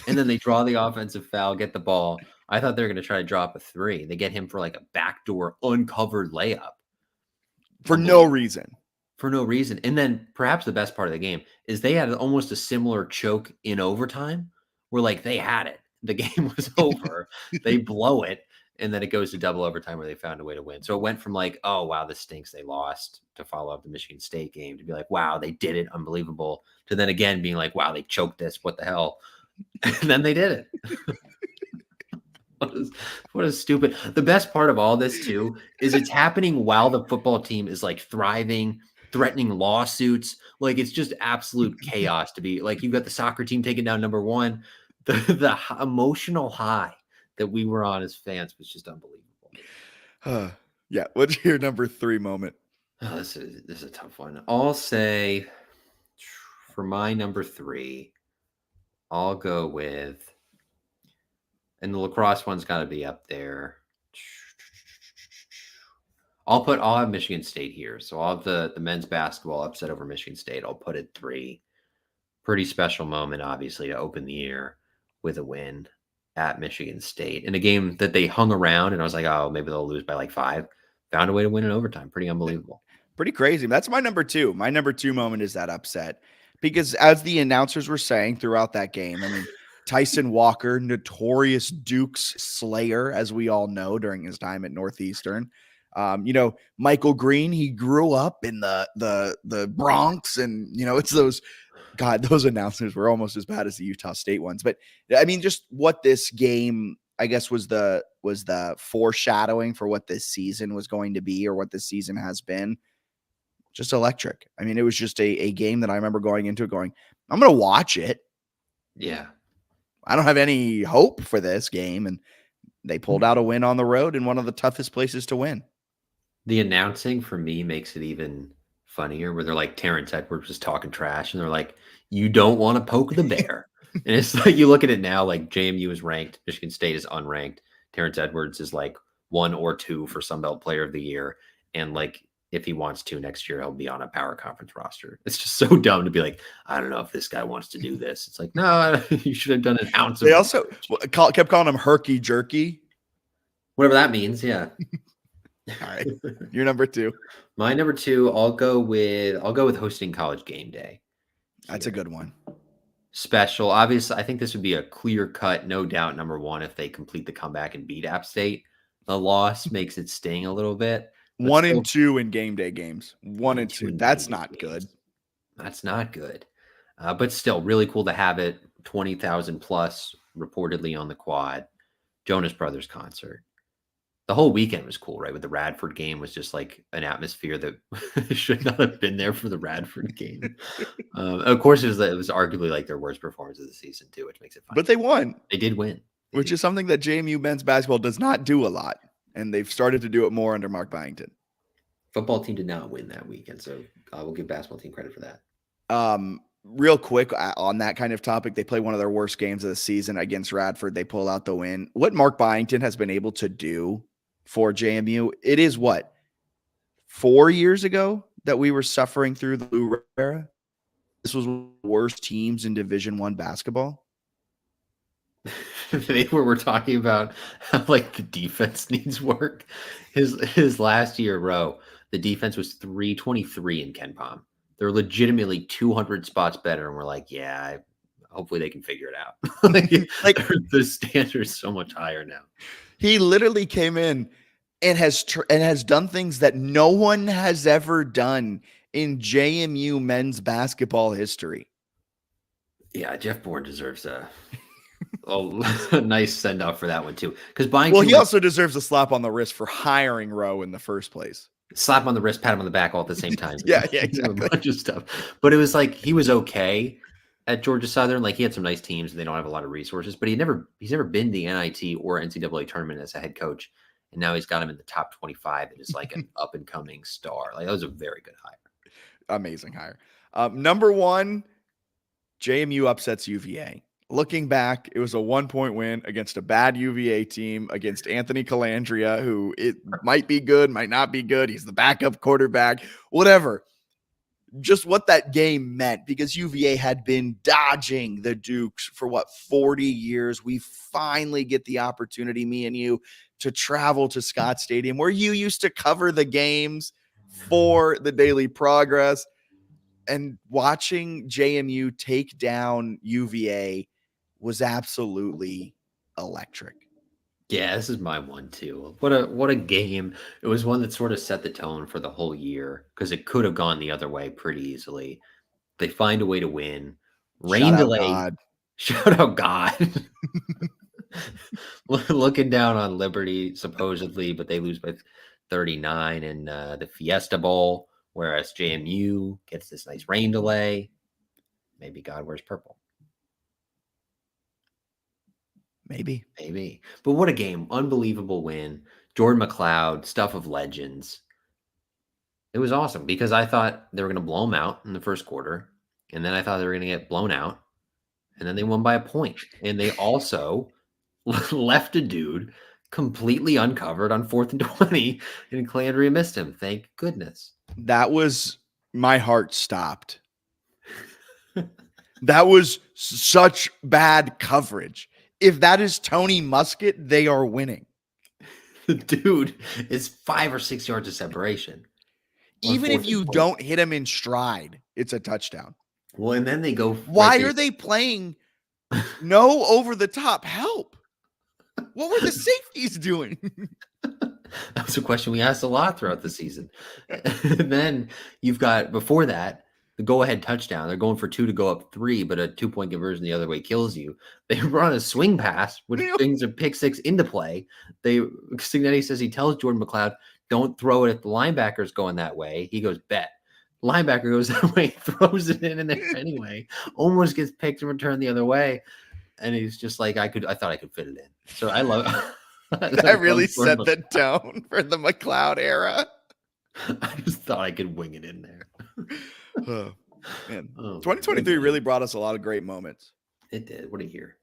And then they draw the offensive foul, get the ball. I thought they were going to try to drop a 3. They get him for like a backdoor uncovered layup. For no reason. For no reason. And then perhaps the best part of the game is they had almost a similar choke in overtime where like they had it. The game was over. They blow it. And then it goes to double overtime where they found a way to win. So it went from like, oh, wow, this stinks, they lost, to follow up the Michigan State game, to be like, wow, they did it, unbelievable, to then again being like, wow, they choked this, what the hell? And then they did it. What is stupid. The best part of all this, too, is it's happening while the football team is like thriving, threatening lawsuits. Like it's just absolute chaos to be like, you've got the soccer team taking down number 1. The emotional high that we were on as fans was just unbelievable. Yeah. What's your number 3 moment? Oh, this is a tough one. I'll say for my number 3, I'll go with, and the lacrosse one's got to be up there. I'll have Michigan State here. So I'll have the men's basketball upset over Michigan State. I'll put it 3. Pretty special moment, obviously, to open the year with a win at Michigan State in a game that they hung around. And I was like, oh, maybe they'll lose by like 5. Found a way to win in overtime. Pretty unbelievable. Pretty crazy. That's my number 2. My number 2 moment is that upset because as the announcers were saying throughout that game, I mean, Tyson Walker, notorious Duke's slayer, as we all know, during his time at Northeastern. Michael Green, he grew up in the Bronx, and it's those announcers were almost as bad as the Utah State ones. But I mean, just what this game, I guess, was the foreshadowing for what this season was going to be, or what this season has been. Just electric. I mean, it was just a game that I remember going into it going, I'm going to watch it. Yeah. I don't have any hope for this game. And they pulled out a win on the road in one of the toughest places to win. The announcing for me makes it even funnier, where they're like, Terrence Edwards was talking trash, and they're like, you don't want to poke the bear. And it's like, you look at it now, like JMU is ranked, Michigan State is unranked. Terrence Edwards is like 1 or 2 for Sunbelt Player of the Year. And like, if he wants to next year, he'll be on a power conference roster. It's just so dumb to be like, I don't know if this guy wants to do this. It's like, no, you should have done an ounce of. They also kept calling him Herky Jerky. Whatever that means. Yeah. All right. You're number 2. My number 2, I'll go with hosting College Game Day. That's a good one. Special. Obviously, I think this would be a clear cut, no doubt, number 1 if they complete the comeback and beat App State. The loss makes it sting a little bit. 1 and 2 in game day games. 1 and 2. That's not good. That's not good. But still, really cool to have it. 20,000 plus reportedly on the quad. Jonas Brothers concert. The whole weekend was cool, right? With the Radford game was just like an atmosphere that should not have been there for the Radford game. Of course, it was arguably like their worst performance of the season too, which makes it fun. But they won. They did win. Which is something that JMU men's basketball does not do a lot. And they've started to do it more under Mark Byington. Football team did not win that weekend, so I will give basketball team credit for that. Real quick on that kind of topic, they play one of their worst games of the season against Radford. They pull out the win. What Mark Byington has been able to do for JMU, it is 4 years ago that we were suffering through the Blue era. This was one of the worst teams in Division I basketball. We're talking about how like the defense needs work. His last year row, the defense was 323 in KenPom. They're legitimately 200 spots better, and we're like, yeah, hopefully they can figure it out. like the standard's so much higher now. He literally came in and has done things that no one has ever done in JMU men's basketball history. Yeah, Jeff Bourne deserves a nice send off for that one too. Because he also deserves a slap on the wrist for hiring Rowe in the first place. Slap on the wrist, pat him on the back all at the same time. yeah, exactly. A bunch of stuff. But it was like he was okay at Georgia Southern. Like he had some nice teams and they don't have a lot of resources, but he's never been the NIT or NCAA tournament as a head coach. And now he's got him in the top 25 and is like an up and coming star. Like that was a very good hire. Amazing hire. Number 1, JMU upsets UVA. Looking back, it was a 1-point win against a bad UVA team, against Anthony Calandria, who it might be good, might not be good. He's the backup quarterback, whatever. Just what that game meant, because UVA had been dodging the Dukes for 40 years. We finally get the opportunity, me and you, to travel to Scott Stadium, where you used to cover the games for the Daily Progress, and watching JMU take down UVA was absolutely electric. Yeah, this is my one too. What a game. It was one that sort of set the tone for the whole year, because it could have gone the other way pretty easily. They find a way to win. Rain delay. Shout out God. Looking down on Liberty, supposedly, but they lose by 39 in the Fiesta Bowl, whereas JMU gets this nice rain delay. Maybe God wears purple. Maybe. But what a game. Unbelievable win. Jordan McLeod, stuff of legends. It was awesome because I thought they were going to blow them out in the first quarter. And then I thought they were going to get blown out. And then they won by a point. And they also left a dude completely uncovered on 4th and 20. And Calandria missed him. Thank goodness. That was, my heart stopped. That was such bad coverage. If that is Tony Muskett, they are winning. The dude is 5 or 6 yards of separation. Even if you don't hit him in stride, it's a touchdown. Well, and then they go. Why are they playing No over-the-top help. What were the safeties doing? That was a question we asked a lot throughout the season. And then you've got, before that, the go-ahead touchdown. They're going for 2 to go up 3, but a 2-point conversion the other way kills you. They run a swing pass, which brings a pick 6 into play. Signetti says he tells Jordan McLeod, don't throw it if the linebacker's going that way. He goes, bet. Linebacker goes that way, throws it in there anyway, almost gets picked and returned the other way. And he's just like, I thought I could fit it in. So I love That really set the tone for the McLeod era. I just thought I could wing it in there. Oh, man. 2023 really brought us a lot of great moments. It did. What a year.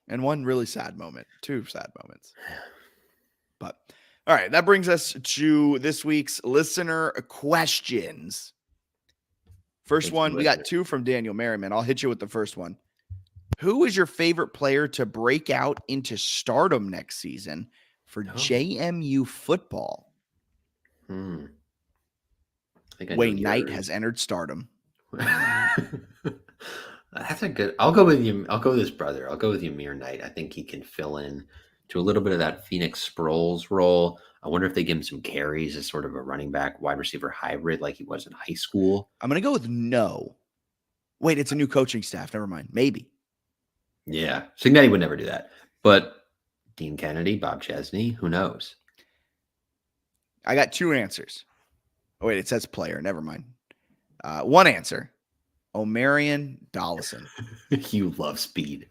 And one really sad moment. 2 sad moments. But all right, that brings us to this week's listener questions. First one, we got 2 from Daniel Merriman. I'll hit you with the first one. Who is your favorite player to break out into stardom next season for JMU football? Wayne Knight has entered stardom. That's a good. I'll go with you. I'll go with his brother. I'll go with Ymir Knight. I think he can fill in to a little bit of that Phoenix Sproles role. I wonder if they give him some carries as sort of a running back, wide receiver hybrid like he was in high school. I'm going to go with no. Wait, it's a new coaching staff. Never mind. Maybe. Yeah. Signetti would never do that. But Dean Kennedy, Bob Chesney, who knows? I got 2 answers. Oh, wait, it says player. Never mind. One answer. Omarion Dollison. You love speed.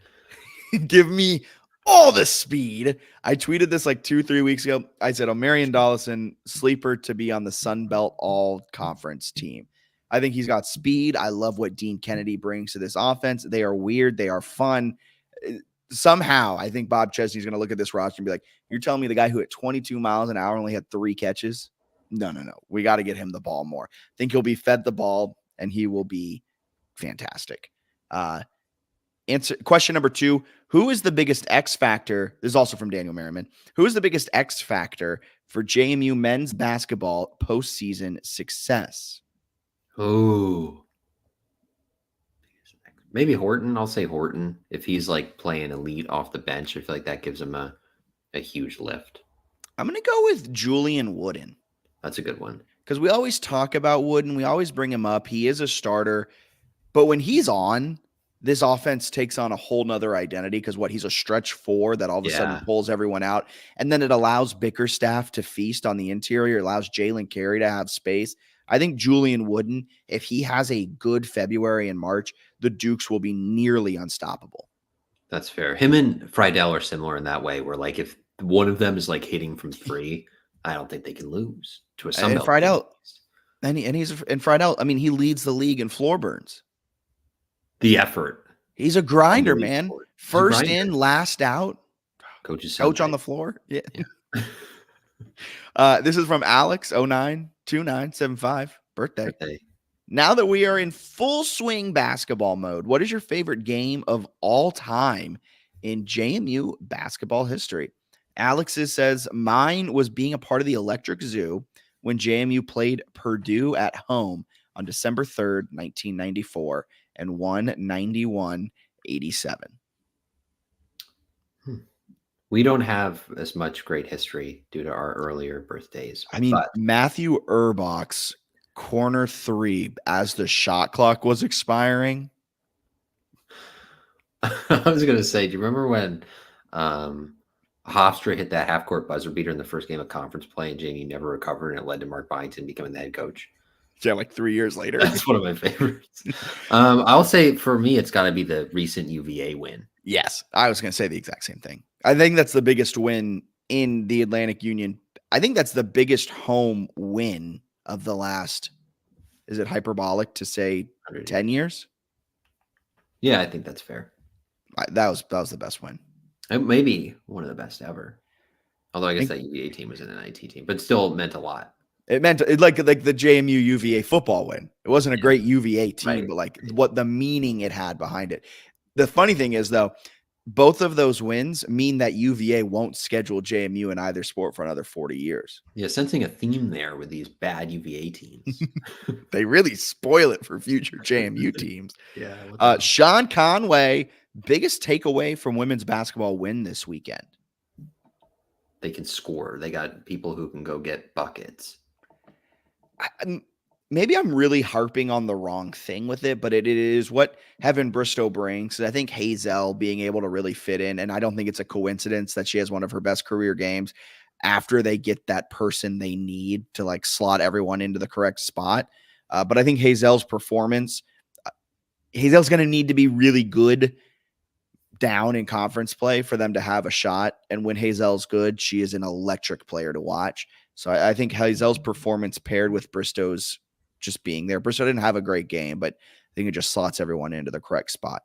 Give me all the speed. I tweeted this like 2-3 weeks ago. I said Omarion Dollison, sleeper to be on the Sun Belt All-Conference team. I think he's got speed. I love what Dean Kennedy brings to this offense. They are weird. They are fun. Somehow, I think Bob Chesney's going to look at this roster and be like, you're telling me the guy who at 22 miles an hour only had 3 catches? No. We got to get him the ball more. I think he'll be fed the ball, and he will be fantastic. Question number 2, who is the biggest X factor? This is also from Daniel Merriman. Who is the biggest X factor for JMU men's basketball postseason success? Oh, maybe Horton. I'll say Horton. If he's like playing elite off the bench, I feel like that gives him a huge lift. I'm going to go with Julian Wooden. That's a good one. Because we always talk about Wooden. We always bring him up. He is a starter. But when he's on, this offense takes on a whole nother identity because he's a stretch 4 that all of a sudden pulls everyone out. And then it allows Bickerstaff to feast on the interior. It allows Jalen Carey to have space. I think Julian Wooden, if he has a good February and March, the Dukes will be nearly unstoppable. That's fair. Him and Friedel are similar in that way, where like if one of them is like hitting from 3, I don't think they can lose to a Sun Belt. And Friedel, I mean, he leads the league in floor burns. The effort. He's a grinder, man. First in, last out. Coach on the floor. Yeah. This is from Alex 092975 birthday. Now that we are in full swing basketball mode, what is your favorite game of all time in JMU basketball history? Alex says mine was being a part of the Electric Zoo when JMU played Purdue at home on December 3rd, 1994 and won 91-87. We don't have as much great history due to our earlier birthdays. I mean, Matthew Urbach's corner 3 as the shot clock was expiring. I was going to say, do you remember when Hofstra hit that half-court buzzer beater in the first game of conference play and JMU never recovered, and it led to Mark Byington becoming the head coach? Yeah, like 3 years later. That's one of my favorites. I'll say for me, it's got to be the recent UVA win. Yes, I was going to say the exact same thing. I think that's the biggest win in the Atlantic Union. I think that's the biggest home win of the last, is it hyperbolic to say 10 years? Yeah, I think that's fair. That was the best win. Maybe one of the best ever. Although I guess that UVA team was an NIT team, but still meant a lot. It meant like the JMU UVA football win. It wasn't a great UVA team, but like what the meaning it had behind it. The funny thing is, though, both of those wins mean that UVA won't schedule JMU in either sport for another 40 years. Yeah, sensing a theme there with these bad UVA teams. They really spoil it for future JMU teams. Yeah. Sean Conway, biggest takeaway from women's basketball win this weekend. They can score. They got people who can go get buckets. Maybe I'm really harping on the wrong thing with it, but it is what Heaven Bristow brings. I think Hazel being able to really fit in, and I don't think it's a coincidence that she has one of her best career games after they get that person they need to like slot everyone into the correct spot. But I think Hazel's performance, Hazel's going to need to be really good down in conference play for them to have a shot. And when Hazel's good, she is an electric player to watch. So I think Hazel's performance paired with Bristow's just being there. Bristow didn't have a great game, but I think it just slots everyone into the correct spot.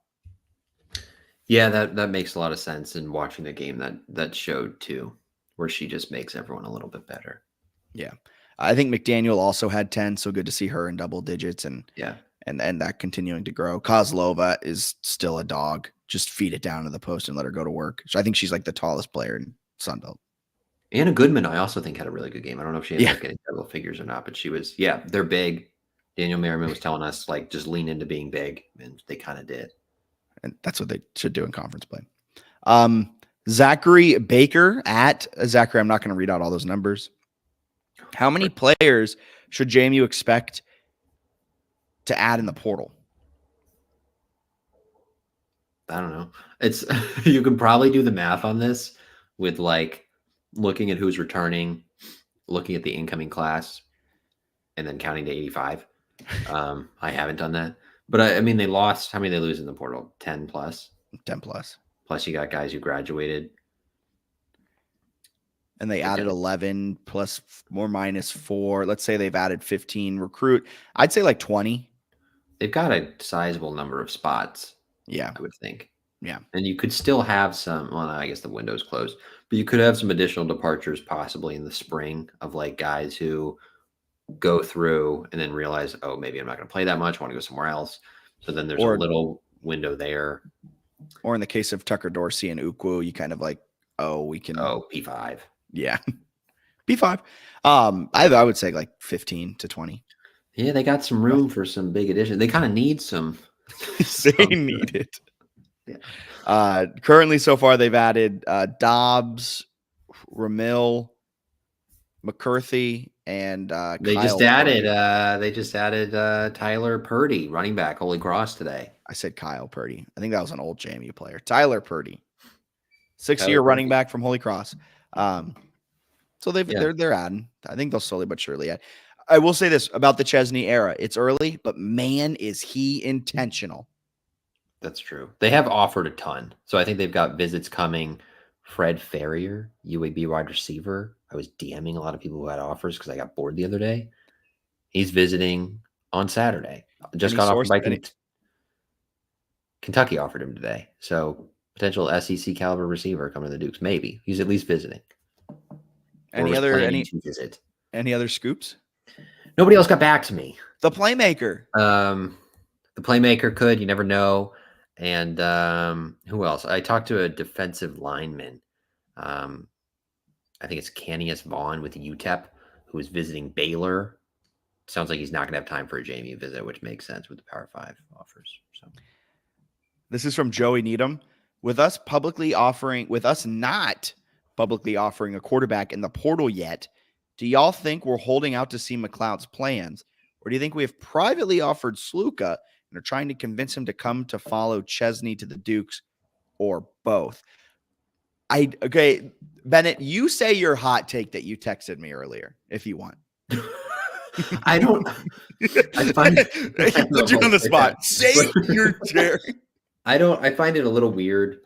Yeah, that makes a lot of sense. And watching the game that showed too, where she just makes everyone a little bit better. Yeah. I think McDaniel also had 10, so good to see her in double digits and that continuing to grow. Kozlova is still a dog. Just feed it down to the post and let her go to work. So I think she's like the tallest player in Sunbelt. Anna Goodman, I also think, had a really good game. I don't know if she ended up getting double figures or not, but she was, they're big. Daniel Merriman was telling us, like, just lean into being big, and they kind of did. And that's what they should do in conference play. Zachary Baker Zachary, I'm not going to read out all those numbers. How many players should JMU expect to add in the portal? I don't know. It's you can probably do the math on this with like looking at who's returning, looking at the incoming class, and then counting to 85. I haven't done that, but I mean, they lost. How many did they lose in the portal? 10 plus. 10 plus. Plus, you got guys who graduated, and they added 11 plus more minus 4. Let's say they've added 15 recruit. I'd say like 20. They've got a sizable number of spots. Yeah, I would think. Yeah. And you could still have some, well, I guess the window's closed, but you could have some additional departures possibly in the spring of like guys who go through and then realize, oh, maybe I'm not going to play that much. I want to go somewhere else. So then there's a little window there. Or in the case of Tucker Dorsey and Ukwu, you kind of like, we can. Oh, P5. Yeah. P5. I would say like 15 to 20. Yeah, they got some room for some big additions. They kind of need some. They need it. Yeah. Currently, so far, they've added Dobbs, Ramil, McCarthy, and they Kyle just added Tyler Purdy, running back, Holy Cross today. I said Kyle Purdy. I think that was an old JMU player. Tyler Purdy, 6-year running back from Holy Cross. So they're adding. I think they'll slowly but surely add. I will say this about the Chesney era. It's early, but man, is he intentional. That's true. They have offered a ton. So I think they've got visits coming. Fred Ferrier, UAB wide receiver. I was DMing a lot of people who had offers because I got bored the other day. He's visiting on Saturday. Just got offered by Kentucky offered him today. So potential SEC caliber receiver coming to the Dukes. Maybe. He's at least visiting. Any other scoops? Nobody else got back to me. The playmaker. The playmaker could. You never know. And who else? I talked to a defensive lineman. I think it's Canius Vaughn with UTEP, who is visiting Baylor. Sounds like he's not going to have time for a JMU visit, which makes sense with the Power 5 offers. So, this is from Joey Needham. With us not publicly offering a quarterback in the portal yet, do y'all think we're holding out to see McLeod's plans? Or do you think we have privately offered Sluka and are trying to convince him to come to follow Chesney to the Dukes, or both? Okay, Bennett, you say your hot take that you texted me earlier, if you want. I don't. I find put you on the spot. Say your chair. I find it a little weird.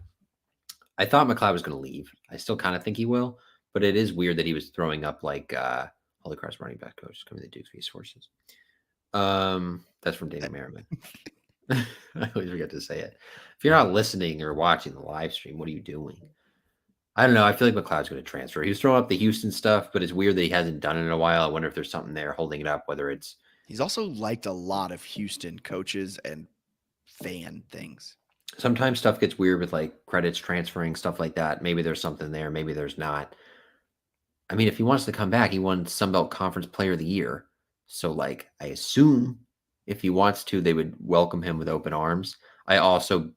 I thought McLeod was going to leave. I still kind of think he will, but it is weird that he was throwing up like Holy Cross running back coach coming to the Dukes via sources. That's from Dana Merriman. I always forget to say it. If you're not listening or watching the live stream, what are you doing? I don't know. I feel like McLeod's going to transfer. He was throwing up the Houston stuff, but it's weird that he hasn't done it in a while. I wonder if there's something there holding it up, whether it's... He's also liked a lot of Houston coaches and fan things. Sometimes stuff gets weird with like credits transferring, stuff like that. Maybe there's something there, maybe there's not. I mean, if he wants to come back, he won Sunbelt Conference Player of the Year. So, like, I assume if he wants to, they would welcome him with open arms. I also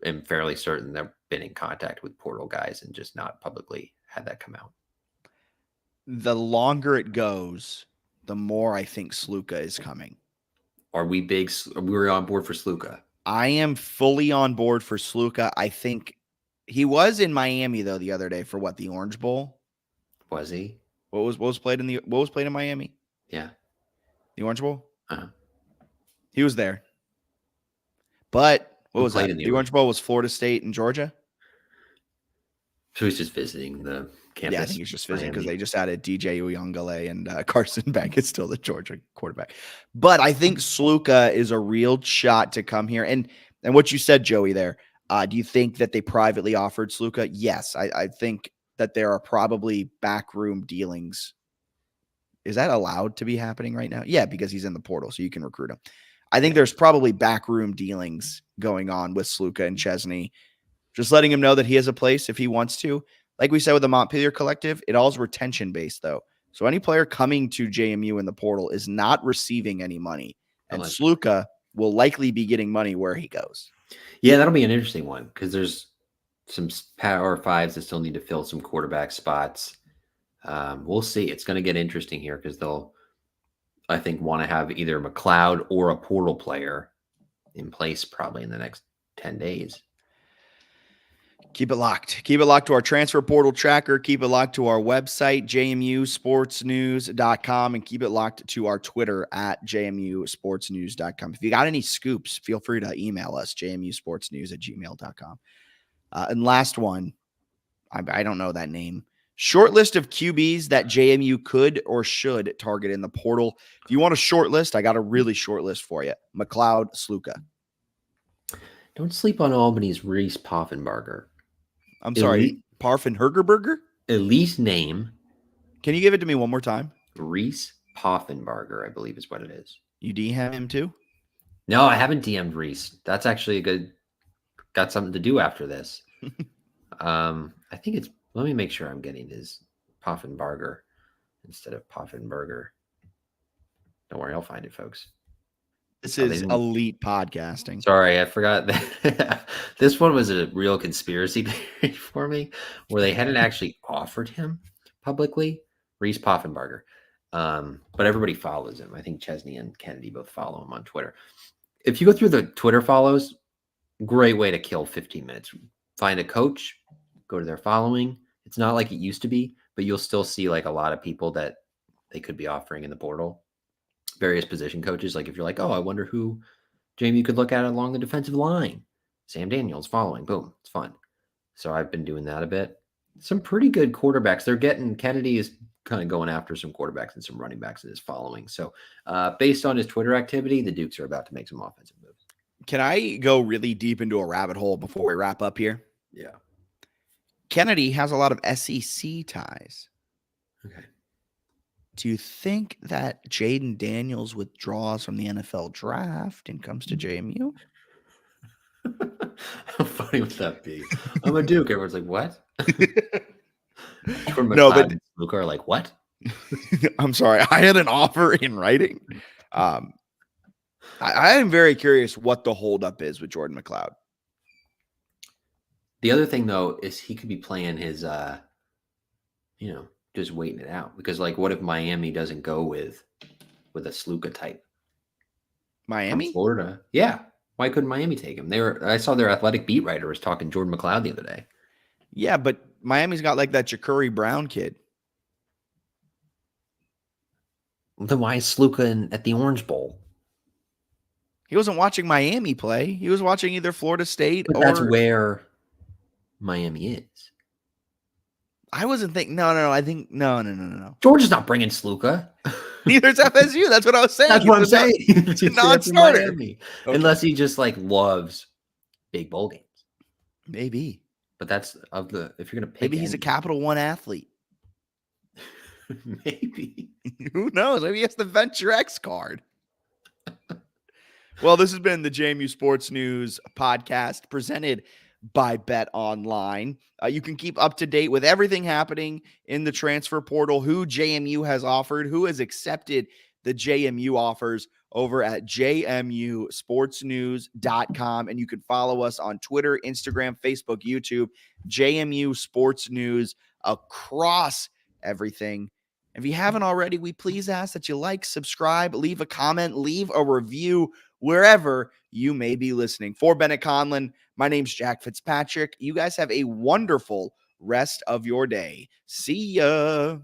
am fairly certain they've been in contact with portal guys and just not publicly had that come out. The longer it goes, the more I think Sluka is coming. Are we big? We're on board for Sluka. I am fully on board for Sluka. I think he was in Miami though the other day for what, the Orange Bowl? Was he? What was played in Miami? Yeah. The Orange Bowl? Uh-huh. He was there. But what Who was played that? in The Orange Bowl was Florida State and Georgia. So he's just visiting the campus. Yeah, I think he's just visiting because they just added DJ Uyunglele and Carson Beck is still the Georgia quarterback. But I think Sluka is a real shot to come here. And what you said, Joey, there, do you think that they privately offered Sluka? Yes, I think that there are probably backroom dealings. Is that allowed to be happening right now? Yeah, because he's in the portal, so you can recruit him. I think there's probably backroom dealings going on with Sluka and Chesney, just letting him know that he has a place if he wants to. Like we said with the Montpelier Collective, it all is retention based, though. So any player coming to JMU in the portal is not receiving any money. And Sluka will likely be getting money where he goes. Yeah, that'll be an interesting one because there's some Power Fives that still need to fill some quarterback spots. We'll see. It's going to get interesting here because they'll, I think, want to have either McLeod or a portal player in place probably in the next 10 days. Keep it locked. Keep it locked to our transfer portal tracker. Keep it locked to our website, jmusportsnews.com, and keep it locked to our Twitter at jmusportsnews.com. If you got any scoops, feel free to email us, jmusportsnews@gmail.com. And last one, I don't know that name. Short list of QBs that JMU could or should target in the portal. If you want a short list, I got a really short list for you. McLeod, Sluka. Don't sleep on Albany's Reese Poffenbarger. I'm sorry, Parfenhergerberger? Elite name. Can you give it to me one more time? Reese Poffenbarger, I believe is what it is. You DM him too? No, I haven't DM'd Reese. That's actually got something to do after this. I think it's, let me make sure I'm getting his Poffenbarger instead of Poffenberger. Don't worry, I'll find it, folks. This is elite podcasting. Sorry, I forgot that this one was a real conspiracy theory for me, where they hadn't actually offered him publicly, Reese Poffenbarger. But everybody follows him. I think Chesney and Kennedy both follow him on Twitter. If you go through the Twitter follows, great way to kill 15 minutes. Find a coach, go to their following. It's not like it used to be, but you'll still see like a lot of people that they could be offering in the portal. Various position coaches. Like if you're like, oh, I wonder who JMU could look at along the defensive line. Sam Daniels following. Boom. It's fun. So I've been doing that a bit. Some pretty good quarterbacks. Kennedy is kind of going after some quarterbacks and some running backs in his following. So based on his Twitter activity, the Dukes are about to make some offensive moves. Can I go really deep into a rabbit hole before we wrap up here? Yeah. Kennedy has a lot of SEC ties. Okay. Do you think that Jaden Daniels withdraws from the NFL draft and comes to JMU? How funny would that be? I'm a Duke. Everyone's like, what? No, but Luke are like, what? I'm sorry. I had an offer in writing. I am very curious what the holdup is with Jordan McLeod. The other thing, though, is he could be playing his, just waiting it out. Because, like, what if Miami doesn't go with a Sluka type? Miami? From Florida. Yeah. Why couldn't Miami take him? I saw their athletic beat writer was talking Jordan McLeod the other day. Yeah, but Miami's got like that Ja'Cory Brown kid. Well, then why is Sluka at the Orange Bowl? He wasn't watching Miami play. He was watching either Florida State but that's where Miami is. I wasn't thinking. No. I think no. Georgia's not bringing Sluka. Neither is FSU. That's what I was saying. That's what I'm saying. It's a non-starter. Okay. Unless he just like loves big bowl games. Maybe. But that's if you're gonna pick. Maybe he's a Capital One athlete. Maybe. Who knows? Maybe he has the Venture X card. Well, this has been the JMU Sports News podcast presented by Bet Online. You can keep up to date with everything happening in the transfer portal, who JMU has offered, who has accepted the JMU offers over at jmusportsnews.com. And you can follow us on Twitter, Instagram, Facebook, YouTube, JMU Sports News across everything. If you haven't already, we please ask that you like, subscribe, leave a comment, leave a review wherever you may be listening. For Bennett Conlon, my name's Jack Fitzpatrick. You guys have a wonderful rest of your day. See ya.